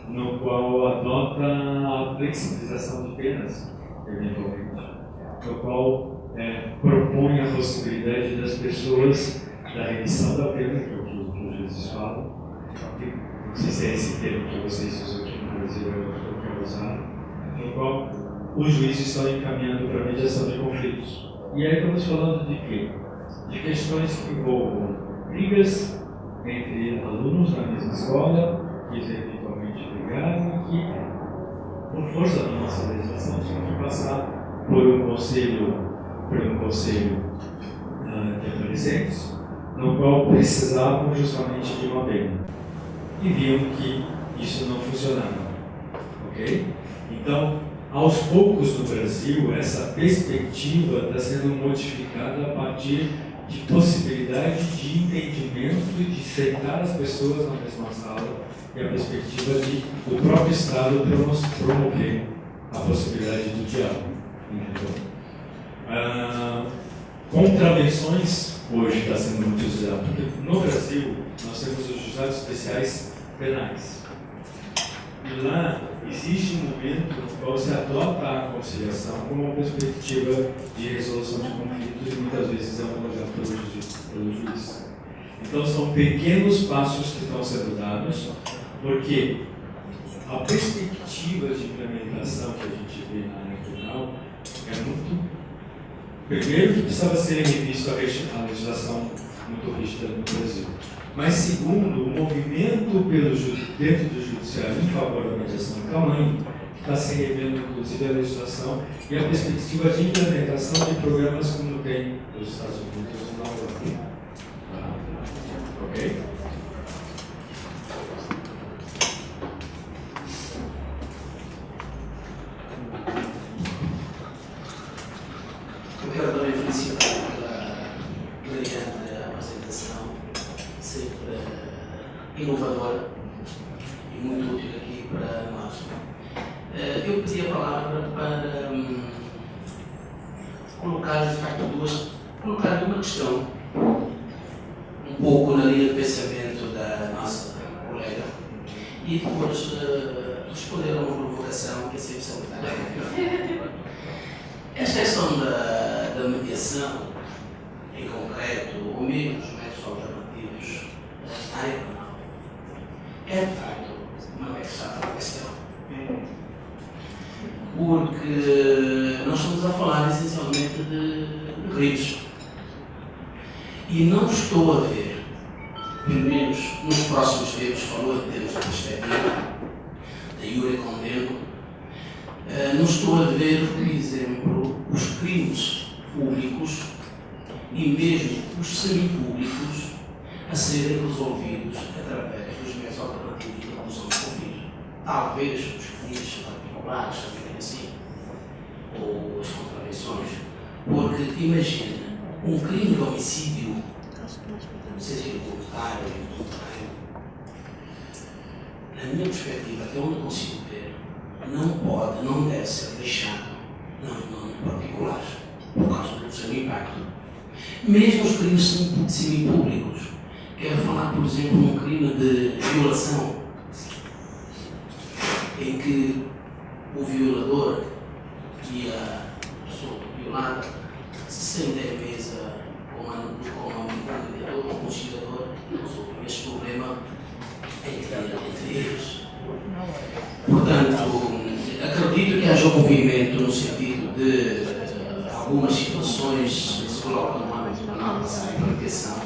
no qual adota a flexibilização de penas, eventualmente, no qual propõe a possibilidade das pessoas da remissão da pena, que é o que os juízes falam. Não sei se é esse termo que vocês usam aqui no Brasil, eu quero usar, no qual os juízes estão encaminhando para a mediação de conflitos. E aí estamos falando de quê? De questões que envolvam brigas entre alunos na mesma escola, que eventualmente brigaram e que, por força da nossa legislação, tinham que passar por um conselho de adolescentes, no qual precisavam justamente de uma pena. E viam que isso não funcionava. Ok? Então, aos poucos no Brasil, essa perspectiva está sendo modificada a partir de possibilidade de entendimento, de sentar as pessoas na mesma sala e a perspectiva de o próprio Estado promover a possibilidade do diálogo. Contravenções hoje está sendo muito usado, porque no Brasil nós temos os juizados especiais penais. E lá existe um momento no qual se adota a conciliação como uma perspectiva de resolução de conflitos e muitas vezes é homologado pelo juiz. Então são pequenos passos que estão sendo dados, porque a perspectiva de implementação que a gente vê na área penal é muito... Primeiro que precisava ser revista a legislação muito rígida no Brasil. Mas segundo, o movimento dentro do judiciário em favor da mediação em tamanho está se revendo inclusive a legislação e a perspectiva de implementação de programas como tem nos Estados Unidos e na Europa. Ok? Eu quero também felicitar pela brilhante apresentação, sempre inovadora e muito útil aqui para nós. Eu pedi a palavra para colocar, de facto, colocar uma questão um pouco na linha de pensamento da nossa colega e depois responder a uma provocação que é sempre salutar. Esta questão da mediação, em concreto, ou mesmo os métodos alternativos na área penal, é de facto uma questão. Porque nós estamos a falar essencialmente de ritos. E não estou a ver, pelo menos nos próximos tempos, falou em termos de perspectiva, da Iure Condeno, não estou a ver, por exemplo, os crimes públicos e mesmo os semipúblicos a serem resolvidos através dos meios alternativos de resolução de conflitos. Talvez os crimes particulares, também assim, ou as contravenções, porque imagina um crime de homicídio, seja ele voluntário ou involuntário, na minha perspectiva, até onde consigo ver, não pode, não deve ser deixado não particular, por causa seu impacto. Mesmo os crimes semipúblicos. Quero falar, por exemplo, num crime de violação, em que o violador e a pessoa violada se sentem à mesa com um mediador, um conciliador, e resolvem este problema entre eles. Portanto, acredito que haja um movimento no sentido de algumas situações que se colocam no âmbito penal de proteção,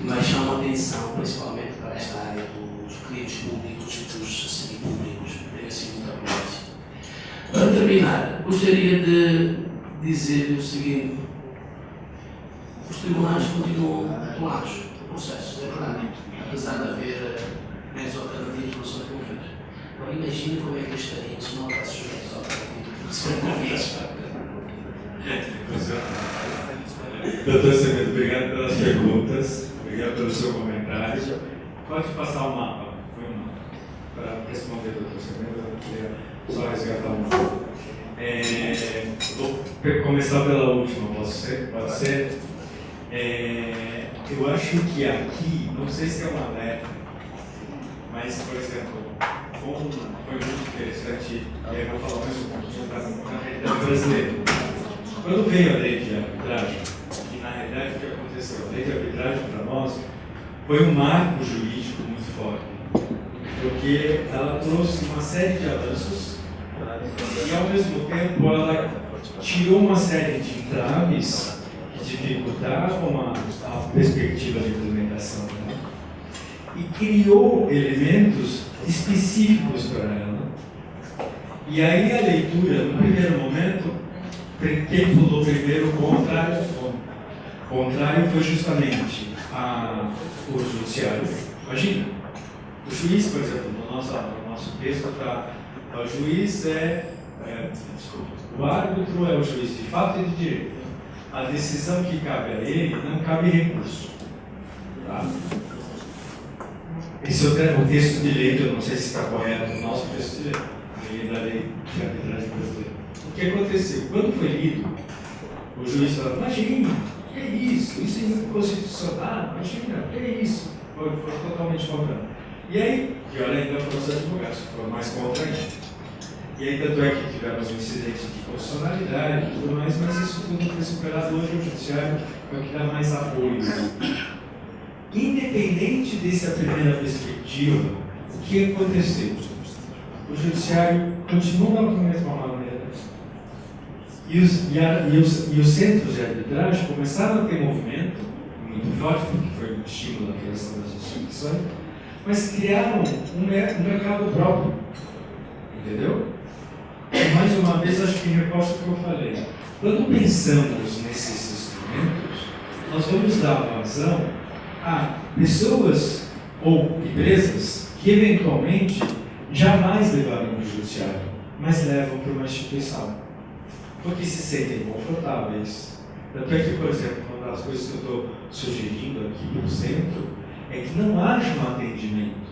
mas chamam atenção principalmente para esta área dos crimes públicos e dos semipúblicos, que tem assim muita violência. Para terminar, gostaria de dizer o seguinte: os tribunais continuam atuados no processo, é verdade, apesar de haver meios alternativos para o seu conflito. Agora imagine como é que estaria se não houvesse sujeitos alternativos. Doutor Semedo, obrigado pelas perguntas, obrigado pelo seu comentário. Pode passar o mapa, para responder, doutor Semedo, eu queria só resgatar um pouco. Vou começar pela última, pode ser? Pode ser? Eu acho que aqui, não sei se é uma alerta, mas, por exemplo, foi muito interessante, e aí eu vou falar mais um pouquinho da realidade brasileira. Quando veio a lei de arbitragem, e na realidade o que aconteceu? A lei de arbitragem para nós foi um marco jurídico muito forte, porque ela trouxe uma série de avanços e, ao mesmo tempo, ela tirou uma série de entraves que dificultavam a perspectiva de implementação, né? E criou elementos específicos para ela. E aí a leitura, no primeiro momento, quem falou primeiro o contrário? O contrário foi justamente o judiciário. Imagina, o juiz, por exemplo, no nosso texto está, o juiz o árbitro é o juiz de fato e de direito. A decisão que cabe a ele não cabe recurso. Tá? Esse é o texto de lei, eu não sei se está correto, o nosso texto de lei, da lei de arbitragem brasileira. O que aconteceu? Quando foi lido, o juiz falou: imagina, que é isso? Isso é inconstitucional, imagina, que é isso? Foi totalmente contrário. E aí, pior ainda foram os advogados, que foram mais contra ainda. E aí, tanto é que tivemos um incidente de constitucionalidade e tudo mais, mas isso tudo foi superado. Hoje o judiciário é o que dá mais apoio. Independente dessa primeira perspectiva, o que aconteceu? O judiciário continua da mesma maneira. E os centros de arbitragem começaram a ter movimento muito forte, porque foi um estímulo da criação das instituições, mas criaram um mercado próprio. Entendeu? E mais uma vez, acho que reforça o que eu falei. Quando pensamos nesses instrumentos, nós vamos dar vazão a pessoas ou empresas que eventualmente jamais levaram para o judiciário, mas levam para uma instituição, porque se sentem confortáveis. Tanto é que, por exemplo, uma das coisas que eu estou sugerindo aqui para o centro é que não haja um atendimento.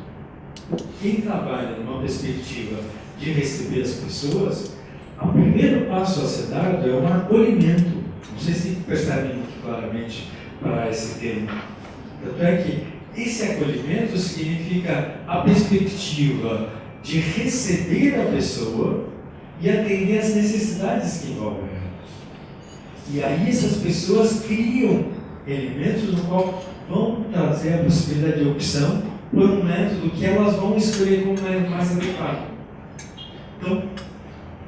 Quem trabalha numa perspectiva de receber as pessoas, o primeiro passo a ser dado é um acolhimento. Não sei se percebem muito claramente para esse termo. Tanto é que esse acolhimento significa a perspectiva de receber a pessoa e atender às necessidades que envolvem ela. E aí essas pessoas criam elementos no qual vão trazer a possibilidade de opção por um método que elas vão escolher como mais adequado. Então,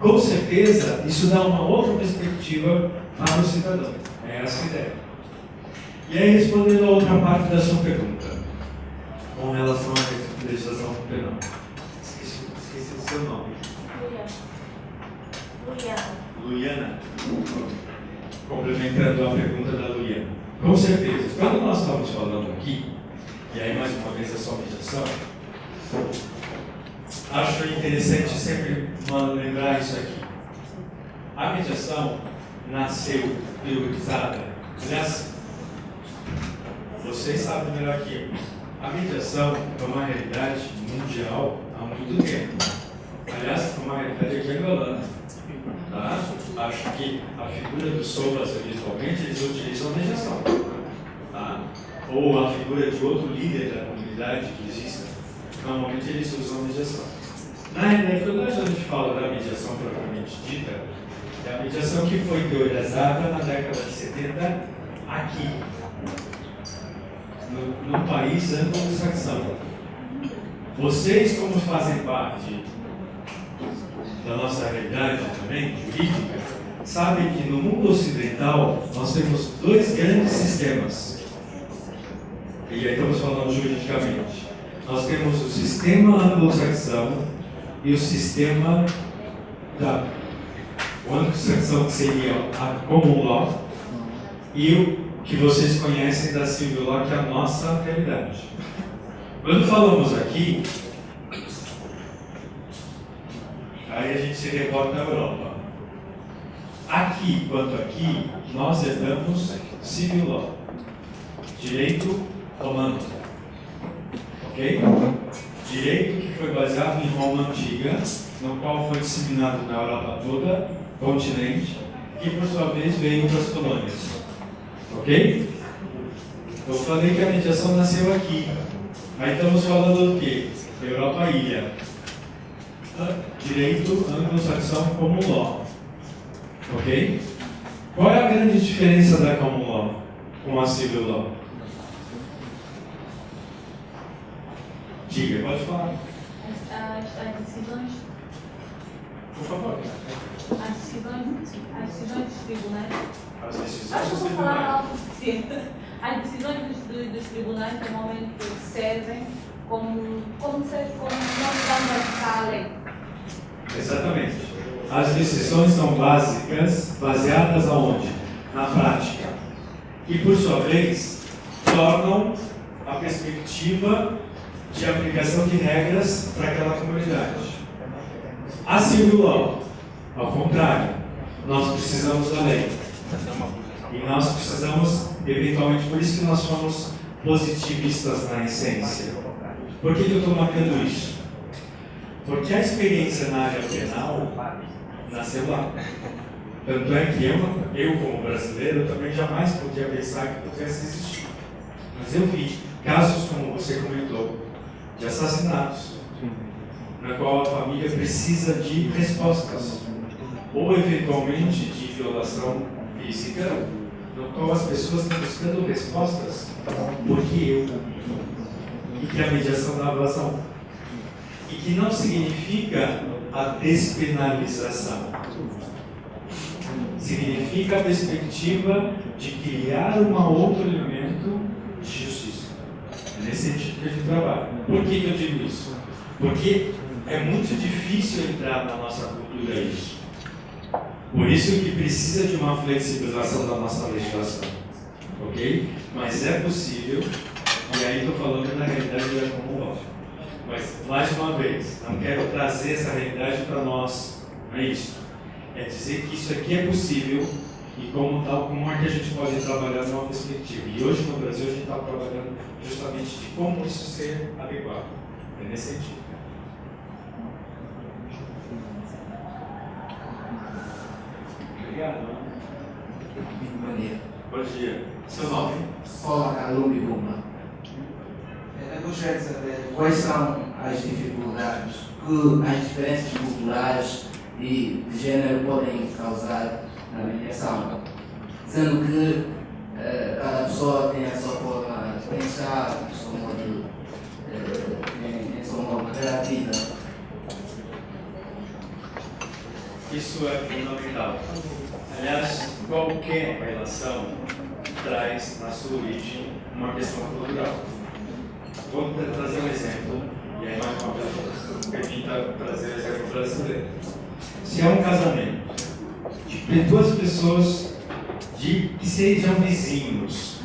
com certeza, isso dá uma outra perspectiva para o cidadão. É essa a ideia. E aí, respondendo a outra parte da sua pergunta, com relação à legislação penal. Esqueci o seu nome. Luiana. Complementando a pergunta da Luiana. Com certeza, quando nós estamos falando aqui, e aí mais uma vez a sua mediação, acho interessante sempre lembrar isso aqui. A mediação nasceu priorizada. Aliás, vocês sabem melhor que eu. A mediação é uma realidade mundial há muito tempo. Aliás, é uma realidade aqui angolana. Tá? Acho que a figura dos somas, habitualmente, eles utilizam a mediação. Tá? Ou a figura de outro líder da comunidade que existe, normalmente eles usam a mediação. Na realidade, quando a gente fala da mediação propriamente dita, é a mediação que foi teorizada na década de 70 aqui, no país anglo-saxão. Vocês, como fazem parte da nossa realidade também, jurídica, sabem que no mundo ocidental nós temos dois grandes sistemas. E aí estamos falando juridicamente. Nós temos o sistema anglo-saxão e o sistema o anglo-saxão, que seria a common law, e o que vocês conhecem da civil law, que é a nossa realidade. Quando falamos aqui, aí a gente se reporta à Europa. Aqui, quanto aqui, nós herdamos civil law, direito romano. Ok? Direito que foi baseado em Roma Antiga, no qual foi disseminado na Europa toda, continente, que por sua vez veio para as colônias. Ok? Eu falei que a mediação nasceu aqui. Aí estamos falando do quê? Europa ilha. Direito anglo-saxão common law. Ok? Qual é a grande diferença da common law com a civil law? Diga, pode falar. As decisões. Por favor. As decisões dos tribunais. As decisões Acho que dos vou falar tribunais. algo suficiente. As decisões dos tribunais normalmente servem como nós vamos a lei. Exatamente. As decisões são básicas, baseadas aonde? Na prática. E, por sua vez, tornam a perspectiva de aplicação de regras para aquela comunidade. A civil law, ao contrário, nós precisamos da lei. E nós precisamos, eventualmente, por isso que nós somos positivistas na essência. Por que eu estou marcando isso? Porque a experiência na área penal nasceu lá. Tanto é que eu como brasileiro, também jamais podia pensar que pudesse existir. Mas eu vi casos, como você comentou, de assassinatos, na qual a família precisa de respostas, ou eventualmente de violação física, no qual as pessoas estão buscando respostas porque eu, e que a mediação dá vazão, e que não significa a despenalização, significa a perspectiva de criar um outro elemento de justiça. É nesse sentido que a gente trabalha. Por que eu digo isso? Porque é muito difícil entrar na nossa cultura isso. Por isso que precisa de uma flexibilização da nossa legislação. Ok? Mas é possível, e aí estou falando na realidade da common law. Mas, mais uma vez, não quero trazer essa realidade para nós. Não é isso. É dizer que isso aqui é possível e como tal, como é que a gente pode trabalhar numa perspectiva. E hoje no Brasil a gente está trabalhando justamente de como isso ser adequado. É nesse sentido. Obrigado. Bom dia. Bom dia. Seu nome? Sola Calumbi Guma. Eu gostaria de saber quais são as dificuldades que as diferenças culturais e de género podem causar na mediação, sendo que cada pessoa tem a sua forma de pensar, em sua modo criativa. Isso é fundamental. Aliás, qualquer relação traz na sua origem uma questão cultural. Vou trazer um exemplo, e aí mais uma vez permita trazer o exemplo brasileiro. Se é um casamento de duas pessoas que sejam vizinhos,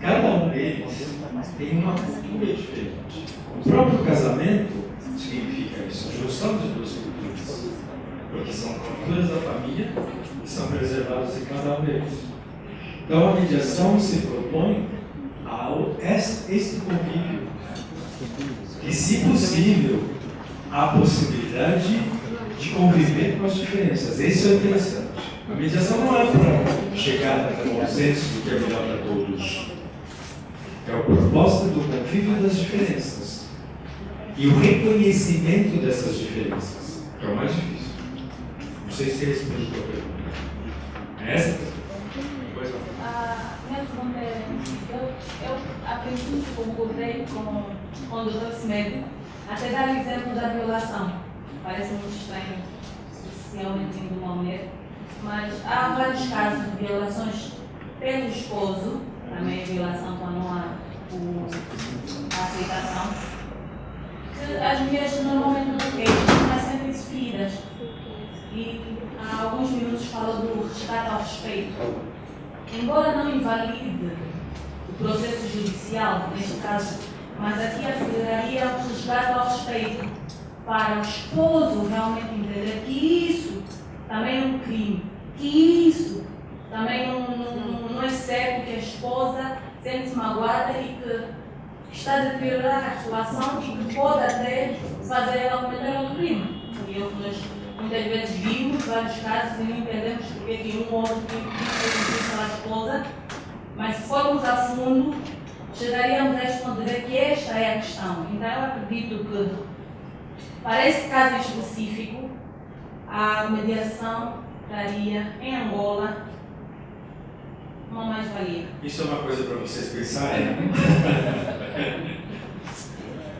cada um deles tem uma cultura diferente. O próprio casamento significa isso, a junção de duas culturas, porque são culturas da família que são preservadas em cada um deles. Então a mediação se propõe a este convívio, que, se possível, há possibilidade de conviver com as diferenças. Esse é o interessante. A mediação não é para chegar a um consenso do que é melhor para todos. É a proposta do convívio das diferenças e o reconhecimento dessas diferenças, que é o mais difícil. Não sei se responde a tua pergunta. É essa? Minha pergunta é: eu a princípio concordei com o Dr. Semedo, até dar o exemplo da violação. Parece muito estranho, especialmente em Maomé, mas há vários casos de violações pelo esposo, também violação quando não há a aceitação, que as mulheres normalmente não queixam, mas sentem feridas. E há alguns minutos falou do resgate ao respeito. Embora não invalide o processo judicial, neste caso, mas aqui aceleraria o resgate ao respeito, para o esposo realmente entender que isso também é um crime, que isso também não é certo, que a esposa sente-se magoada e que está a deteriorar a relação e que pode até fazer ela cometer um crime. E eu, nós muitas vezes vimos vários casos e não entendemos porque que um ou outro crime foi pela esposa, mas se formos a fundo, chegaríamos a responder que esta é a questão. Então eu acredito que, para esse caso específico, a mediação daria, em Angola, uma mais-valia. Isso é uma coisa para vocês pensarem, né?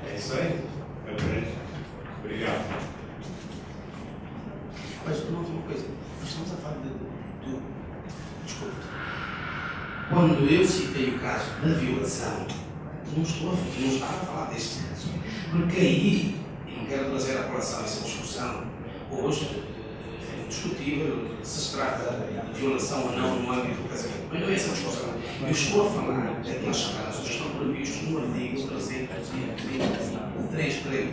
É isso aí. Obrigado. Mas uma última coisa, nós estamos a falar desculpa. Quando eu citei o caso da violação, não estava a falar deste caso. Porque aí, e não quero trazer à colação essa discussão, hoje é indiscutível se se trata de violação ou não no âmbito do casamento. Mas não é essa a discussão. Eu estou a falar daqueles casos que estão previstos no artigo 333, creio,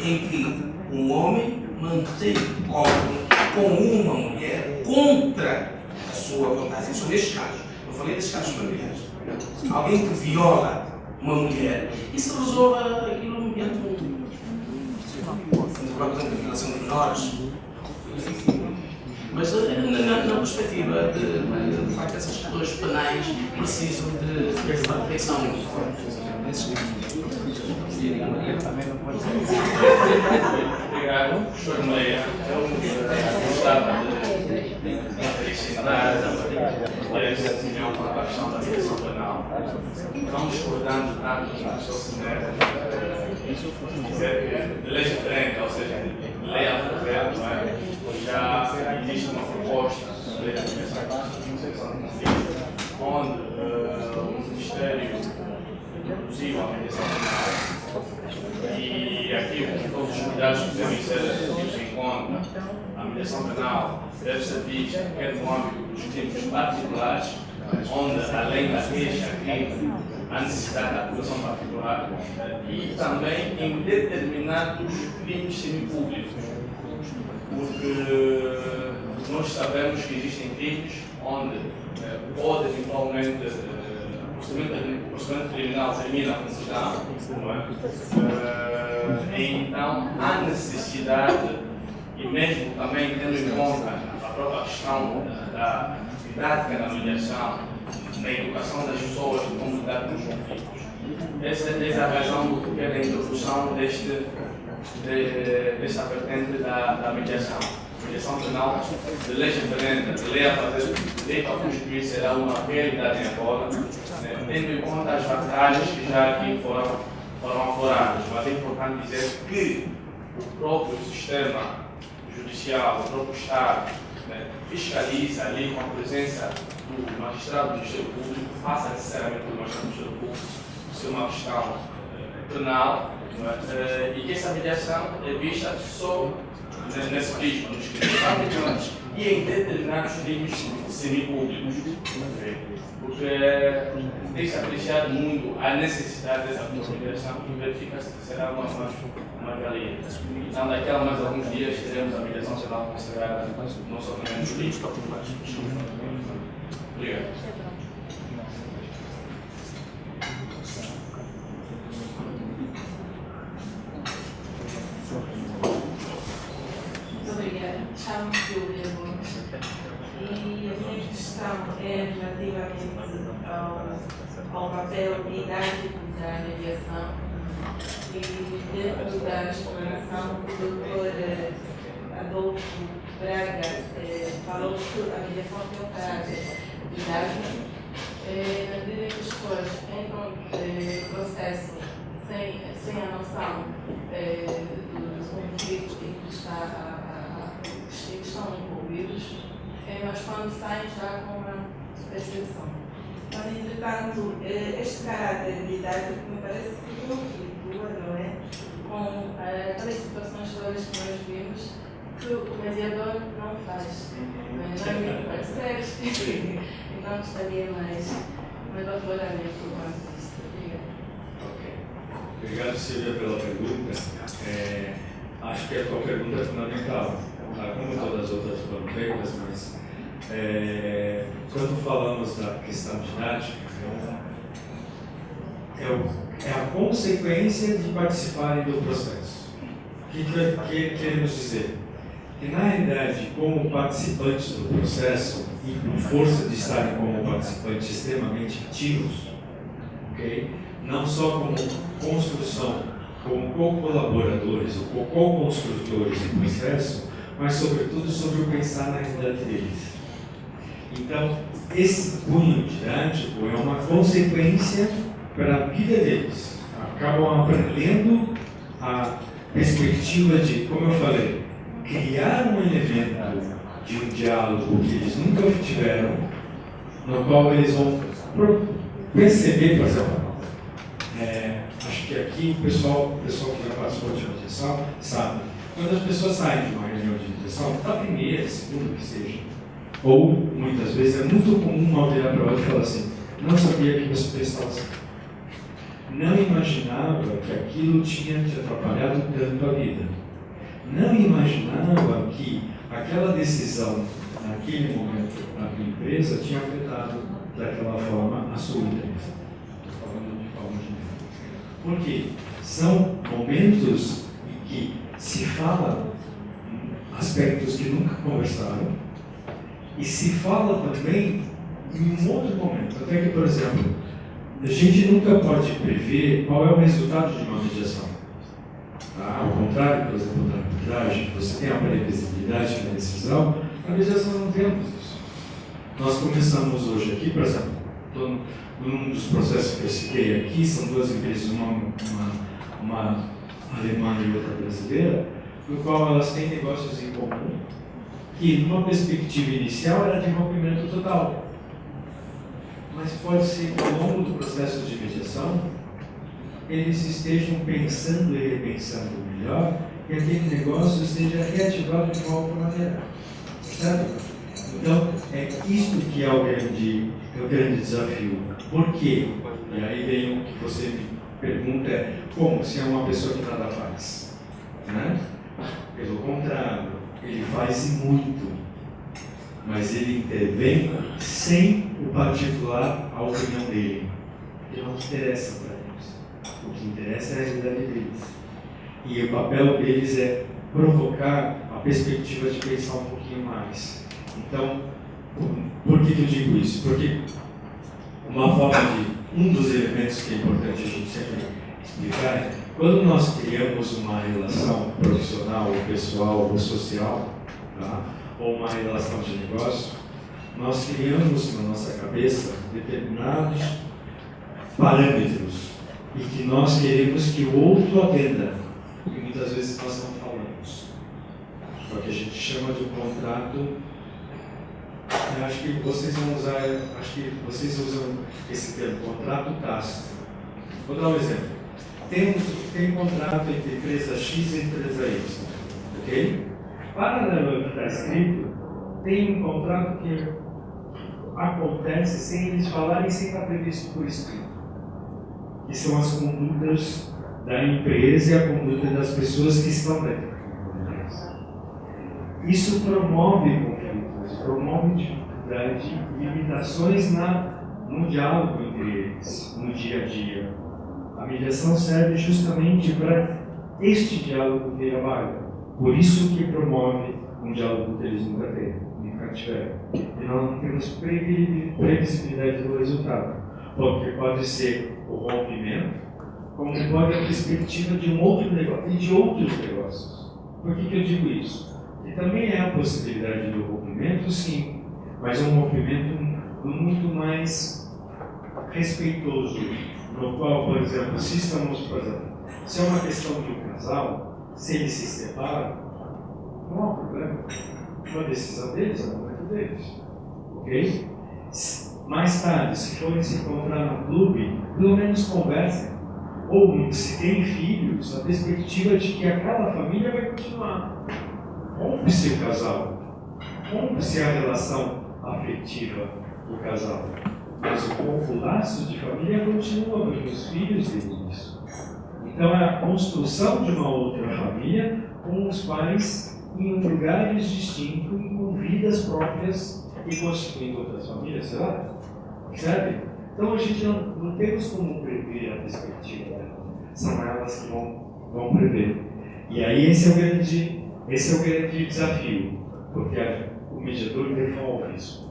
em que um homem mantém cópula com uma mulher contra a sua vontade. Isso neste caso. Eu falei desses casos familiares. Alguém que viola uma mulher e se resolve aquilo mediante por exemplo, a violação de menores. Mas na perspectiva de facto, essas questões penais precisam de reflexão muito forte. Obrigado, professor Meia. Eu gostava de felicitar essa opinião quanto à questão da mediação penal. Não discordando tanto do professor Semedo, dizer que de lei diferente, ou seja, de lei alfabética, não é? Já existe uma proposta de lei da mediação penal, onde o Ministério introduziu a mediação penal. E aqui todos os cuidados que devem ser tidos em conta. A mediação penal deve ser vista quer no âmbito dos crimes particulares, onde além da queixa-crime, a necessidade da acusação particular, e também em determinados crimes semipúblicos, porque nós sabemos que existem crimes onde pode eventualmente o procedimento criminal termina a função, não é? Então há necessidade, e mesmo também tendo em conta a própria questão da didática da mediação, na educação das pessoas de como lidar com os conflitos. Essa é a razão do porquê da introdução desta vertente da mediação. Mediação penal de lei diferente, de lei a fazer, de lei para constituir será uma realidade em Angola, tendo em conta as vantagens que já aqui foram afloradas. Mas é importante dizer que o próprio sistema judicial, o próprio Estado, fiscaliza ali com a presença do magistrado do Ministério Público, passa necessariamente pelo magistrado do Ministério Público, ser uma questão penal, e que essa mediação é vista só nesse prisma, nos crimes particulares e em determinados crimes semipúblicos. Porque tem-se apreciado muito a necessidade dessa mediação e verifica-se que será uma valia. Então, daqui a mais alguns dias, teremos a mediação penal considerada não somente nos crimes particulares. Obrigado. relativamente ao papel didático da mediação e dentro da explanação do Dr. Adolfo Braga falou que a mediação tem um caráter didático, na medida que as pessoas entram no processo sem a noção dos conflitos em que estão envolvidos, mas quando saem já com uma percepção. Mas, entretanto, este caráter didático me parece que conflitua, não é? Com aquelas situações todas que nós vimos que o mediador não faz. Não é muito parceiros, então gostaria mais aprofundamento quanto isto. Obrigada. Obrigado, Silvia, pela pergunta. Acho que a tua pergunta é fundamental, como todas as outras foram feitas, mas quando falamos da questão didática, é a consequência de participarem do processo. O que queremos dizer? Que, na realidade, como participantes do processo, e por força de estarem como participantes extremamente ativos, okay? Não só como construção, como co-colaboradores ou co-construtores do processo, mas, sobretudo, sobre o pensar na realidade deles. Então, esse cunho didático é uma consequência para a vida deles. Acabam aprendendo a perspectiva de, como eu falei, criar um elemento de um diálogo que eles nunca tiveram, no qual eles vão perceber, por exemplo. Acho que aqui o pessoal que já participou de mediação sabe, quando as pessoas saem de uma reunião de mediação, da primeira, segunda que seja, ou muitas vezes é muito comum uma virar para outra e falar assim: não sabia que você pensava assim. Não imaginava que aquilo tinha te atrapalhado tanto a vida. Não imaginava que aquela decisão, naquele momento, na minha empresa, tinha afetado daquela forma a sua empresa. Estou falando de forma geral. Por quê? São momentos em que se fala aspectos que nunca conversaram e se fala também em um outro momento. Até que, por exemplo, a gente nunca pode prever qual é o resultado de uma mediação. Ao contrário, por exemplo, da arbitragem, você tem a previsibilidade na decisão, na mediação não temos isso. Nós começamos hoje aqui, por exemplo, num dos processos que eu citei aqui, são duas empresas, uma alemã e outra brasileira, no qual elas têm negócios em comum, que numa perspectiva inicial era de rompimento total. Mas pode ser que ao longo do processo de mediação, eles estejam pensando e repensando melhor e aquele negócio seja reativado de uma outra maneira. Certo? Então, é isto que é o grande desafio. Por quê? E aí vem o que você me pergunta, como se é uma pessoa que nada faz. Né? Pelo contrário, ele faz muito, mas ele intervém sem o particular, a opinião dele. Ele não interessa para eles. O que interessa é a realidade deles. E o papel deles é provocar a perspectiva de pensar um pouquinho mais. Então, por que eu digo isso? Porque uma forma um dos elementos que é importante a gente sempre explicar é quando nós criamos uma relação profissional, ou pessoal, ou social, tá? Ou uma relação de negócio, nós criamos na nossa cabeça determinados parâmetros e que nós queremos que o outro atenda. E muitas vezes nós não falamos. É o que a gente chama de um contrato. Eu acho que vocês vão usar, acho que vocês usam esse termo, contrato tácito. Vou dar um exemplo. Tem um contrato entre empresa X e empresa Y, ok? Paralelo ao que está escrito, tem um contrato que acontece sem eles falarem, sem estar previsto por escrito. Que são as condutas da empresa e a conduta das pessoas que estão dentro da empresa. Isso promove conflitos, promove dificuldade, limitações no diálogo entre eles, no dia a dia. A mediação serve justamente para este diálogo ter a vaga. Por isso que promove um diálogo que eles nunca nunca tiveram. E nós não temos previsibilidade do resultado, porque pode ser o rompimento, como pode a perspectiva de um outro negócio e de outros negócios. Por que eu digo isso? Que também é a possibilidade do rompimento, sim, mas um rompimento muito mais respeitoso, no qual, por exemplo, se é uma questão de um casal, se eles se separam, não há problema. Uma decisão deles é o momento deles. Ok? Mais tarde, se forem se encontrar no clube, pelo menos conversem. Ou se tem filhos, a perspectiva de que aquela família vai continuar. Rompe-se o casal, rompe-se a relação afetiva do casal. Mas o laço de família continua, porque os filhos têm isso. Então é a construção de uma outra família com os pais em lugares distintos e com vidas próprias e constituindo outras famílias, será? Percebe? Então a gente não temos como prever a perspectiva dela. São elas que vão prever. E aí esse é o grande desafio, porque o mediador devolve isso.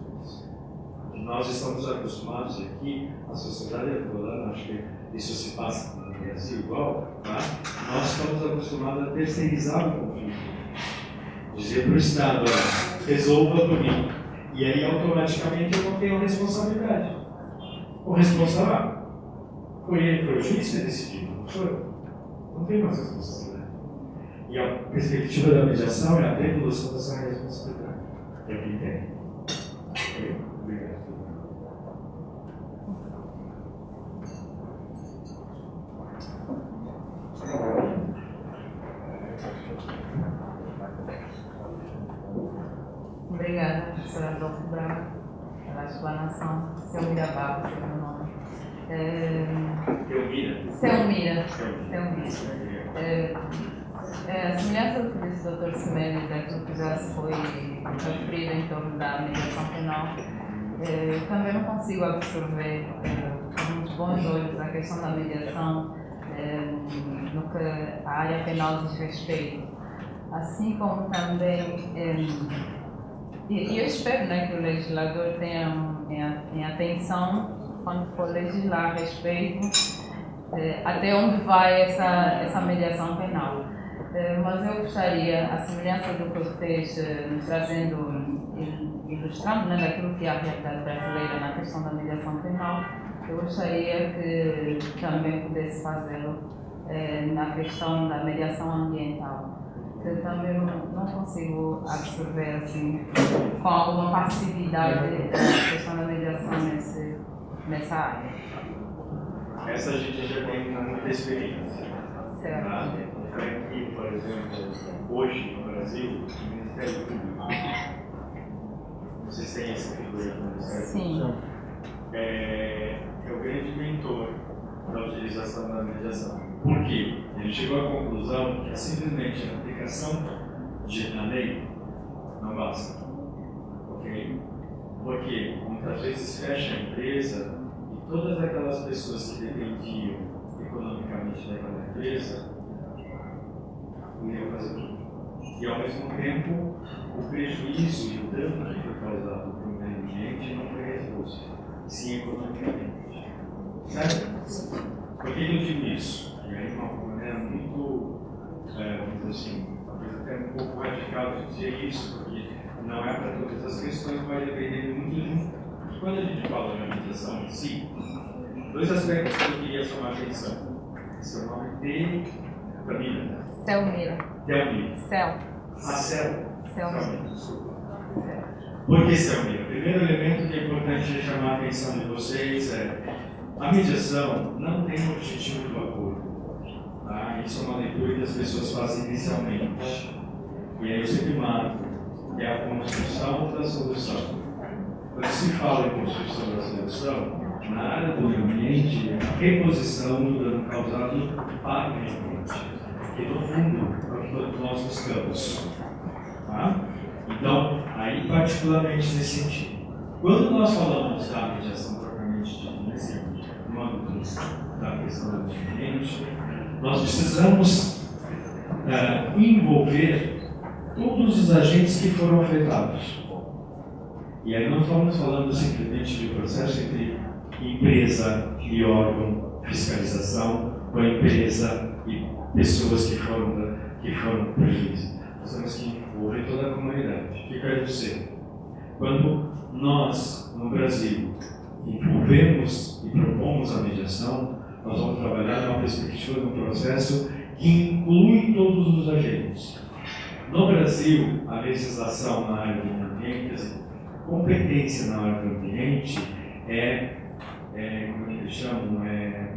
Nós estamos acostumados aqui, a sociedade angolana, acho que isso se passa no Brasil igual, tá? Nós estamos acostumados a terceirizar o conflito. Dizer para o Estado, resolva por mim. E aí automaticamente eu não tenho responsabilidade. O responsável foi o juiz que decidiu, não foi eu. Não tenho mais responsabilidade. E a perspectiva da mediação é a devolução dessa responsabilidade. É o que entende. Ok? Obrigado. Obrigada, professora Adolfo Braga, pela explanação. Selmira Barros, é o meu nome. Selmira. A semelhança do que disse o Dr. Semedo, daquilo que já se foi referido em torno da mediação penal, também não consigo absorver com muitos bons olhos a questão da mediação no que a área penal diz respeito. Assim como também, e eu espero, né, que o legislador tenha em atenção quando for legislar a respeito até onde vai essa mediação penal. Mas eu gostaria, a semelhança do que o fez, nos trazendo, ilustrando, né, daquilo que é a realidade brasileira na questão da mediação penal, eu gostaria que também pudesse fazê-lo na questão da mediação ambiental. Eu também não consigo absorver assim, com alguma passividade a questão da mediação nessa área. Essa a gente já tem muita experiência. Certo. Tá? Aqui, por exemplo, hoje no Brasil, o Ministério Público. Vocês têm essa figura no Ministério Público? Sim. É o grande mentor da utilização da mediação. Por quê? Ele chegou à conclusão que simplesmente a aplicação na lei não basta. Ok? Porque muitas vezes fecha a empresa e todas aquelas pessoas que dependiam economicamente daquela empresa iriam fazer tudo. E ao mesmo tempo, o prejuízo e o dano que foi causado para o meio ambiente não foi resolvido, sim economicamente. Certo? Por que eu digo isso? E aí, de uma maneira muito, vamos dizer assim, talvez até um pouco radical de dizer isso, porque não é para todas as questões, vai depender muito de. Quando a gente fala de mediação em si, dois aspectos que eu queria chamar a atenção. Seu nome dele, Camila. Selmira. Selmira. Selmira. Desculpa. Por que Selmira? O primeiro elemento que é importante chamar a atenção de vocês é a mediação não tem o objetivo do acordo. Tá? Isso é uma leitura que as pessoas fazem inicialmente. E aí eu sempre marco que é a construção da solução. Quando se fala em construção da solução, na área do meio ambiente, a reposição do dano causado para o meio ambiente. Que no fundo é o que nós buscamos. Tá? Então, aí particularmente nesse sentido. Quando nós falamos da mediação propriamente dita, no âmbito da questão do meio ambiente, nós precisamos envolver todos os agentes que foram afetados. E aí não estamos falando simplesmente de processo entre empresa e órgão de fiscalização, ou empresa e pessoas que foram prejuízos. Nós temos que envolver toda a comunidade. O que quer dizer? Quando nós, no Brasil, envolvemos e propomos a mediação, nós vamos trabalhar numa perspectiva de um processo que inclui todos os agentes. No Brasil, a legislação na área do meio ambiente, a competência na área do ambiente como eles chamam, não é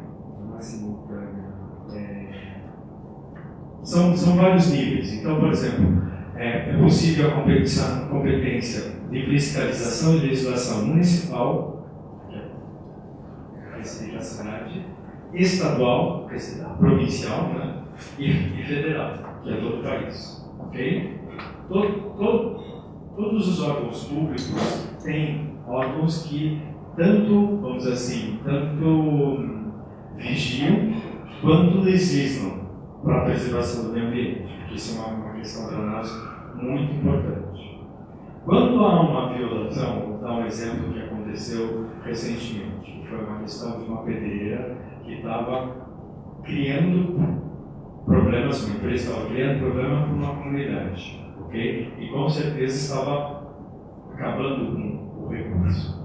simultânea. São vários níveis. Então, por exemplo, é possível a competência de fiscalização e legislação municipal, que é a cidade, estadual, que é a provincial, né? e federal, que é todo o país. Ok? Todos os órgãos públicos têm órgãos que tanto vigiam quanto legislam para a preservação do meio ambiente, porque isso é uma questão para nós muito importante. Quando há uma violação, vou dar um exemplo que aconteceu recentemente, que foi uma questão de uma pedreira que estava criando problemas, uma empresa estava criando problema para uma comunidade, ok? E com certeza estava acabando com o recurso.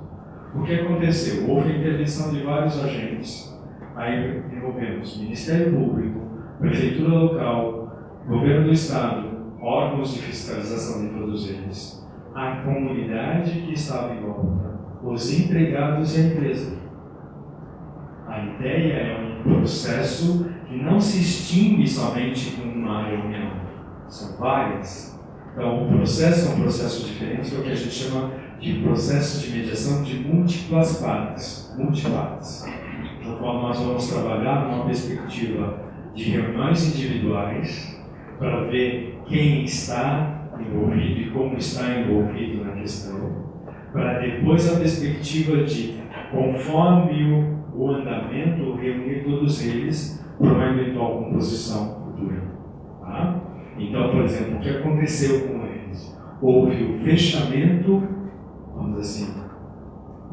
O que aconteceu? Houve intervenção de vários agentes, aí envolvemos Ministério Público, Prefeitura Local, Governo do Estado, órgãos de fiscalização de todos eles, a comunidade que estava em volta, os empregados e a empresa. A ideia é um processo que não se extingue somente com uma reunião, são várias. Então, o processo é um processo diferente, que é o que a gente chama de processo de mediação de múltiplas partes, no qual nós vamos trabalhar numa perspectiva de reuniões individuais para ver quem está envolvido e como está envolvido na questão, para depois a perspectiva de, conforme o andamento, reunir todos eles para uma eventual composição futura. Tá? Então, por exemplo, o que aconteceu com eles? Houve o fechamento, vamos dizer assim,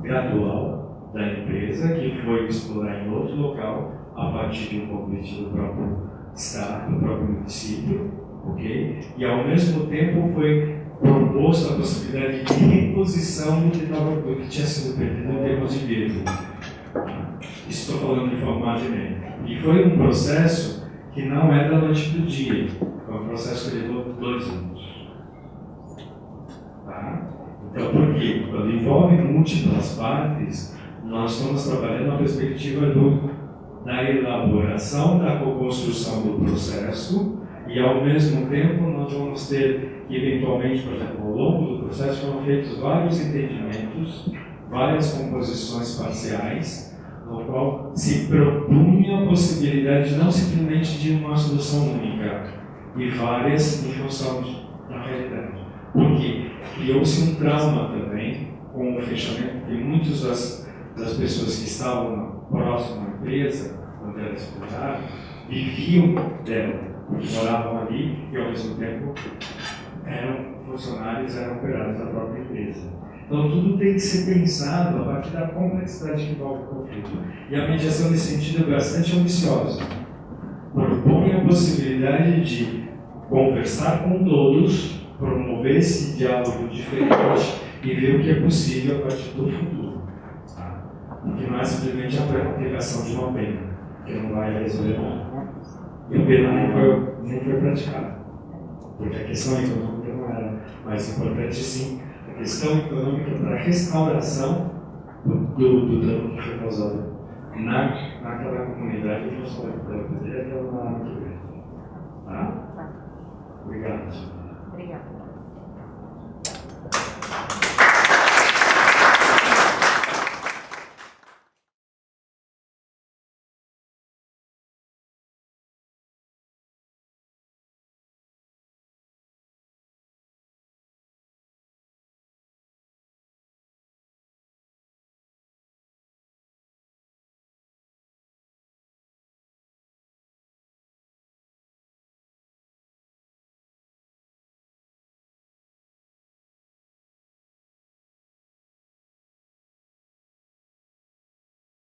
gradual da empresa, que foi explorar em outro local, a partir de um convite do próprio Estado, do próprio município, ok? E ao mesmo tempo foi proposta a possibilidade de reposição do que tinha sido perdido em termos de verde. Isso estou falando de forma genérica. E foi um processo que não é da noite para o dia, foi um processo que levou 2 anos. Tá? Então, por quê? Quando envolve múltiplas partes, nós estamos trabalhando na perspectiva da elaboração, da construção do processo, e ao mesmo tempo nós vamos ter, eventualmente, por exemplo, ao longo do processo foram feitos vários entendimentos, várias composições parciais, no qual se propunha a possibilidade não simplesmente de uma solução única, e várias em função da realidade. Porque criou-se um trauma também com o fechamento, porque muitas das pessoas que estavam próximas à empresa, quando era explorada, viviam dela, moravam ali e ao mesmo tempo eram funcionários, eram operários da própria empresa. Então tudo tem que ser pensado a partir da complexidade que envolve o conflito. E a mediação nesse sentido é bastante ambiciosa. Propõe a possibilidade de conversar com todos, promover esse diálogo diferente e ver o que é possível a partir do futuro. Tá? Que não é simplesmente a aplicação de uma pena, que não vai resolver nada. E a pena nem foi praticada, porque a questão econômica não era mais importante, sim a questão econômica para a restauração do dano que foi causado naquela comunidade em função da pedreira que ela não muito grande. Tá? Obrigado. Obrigada.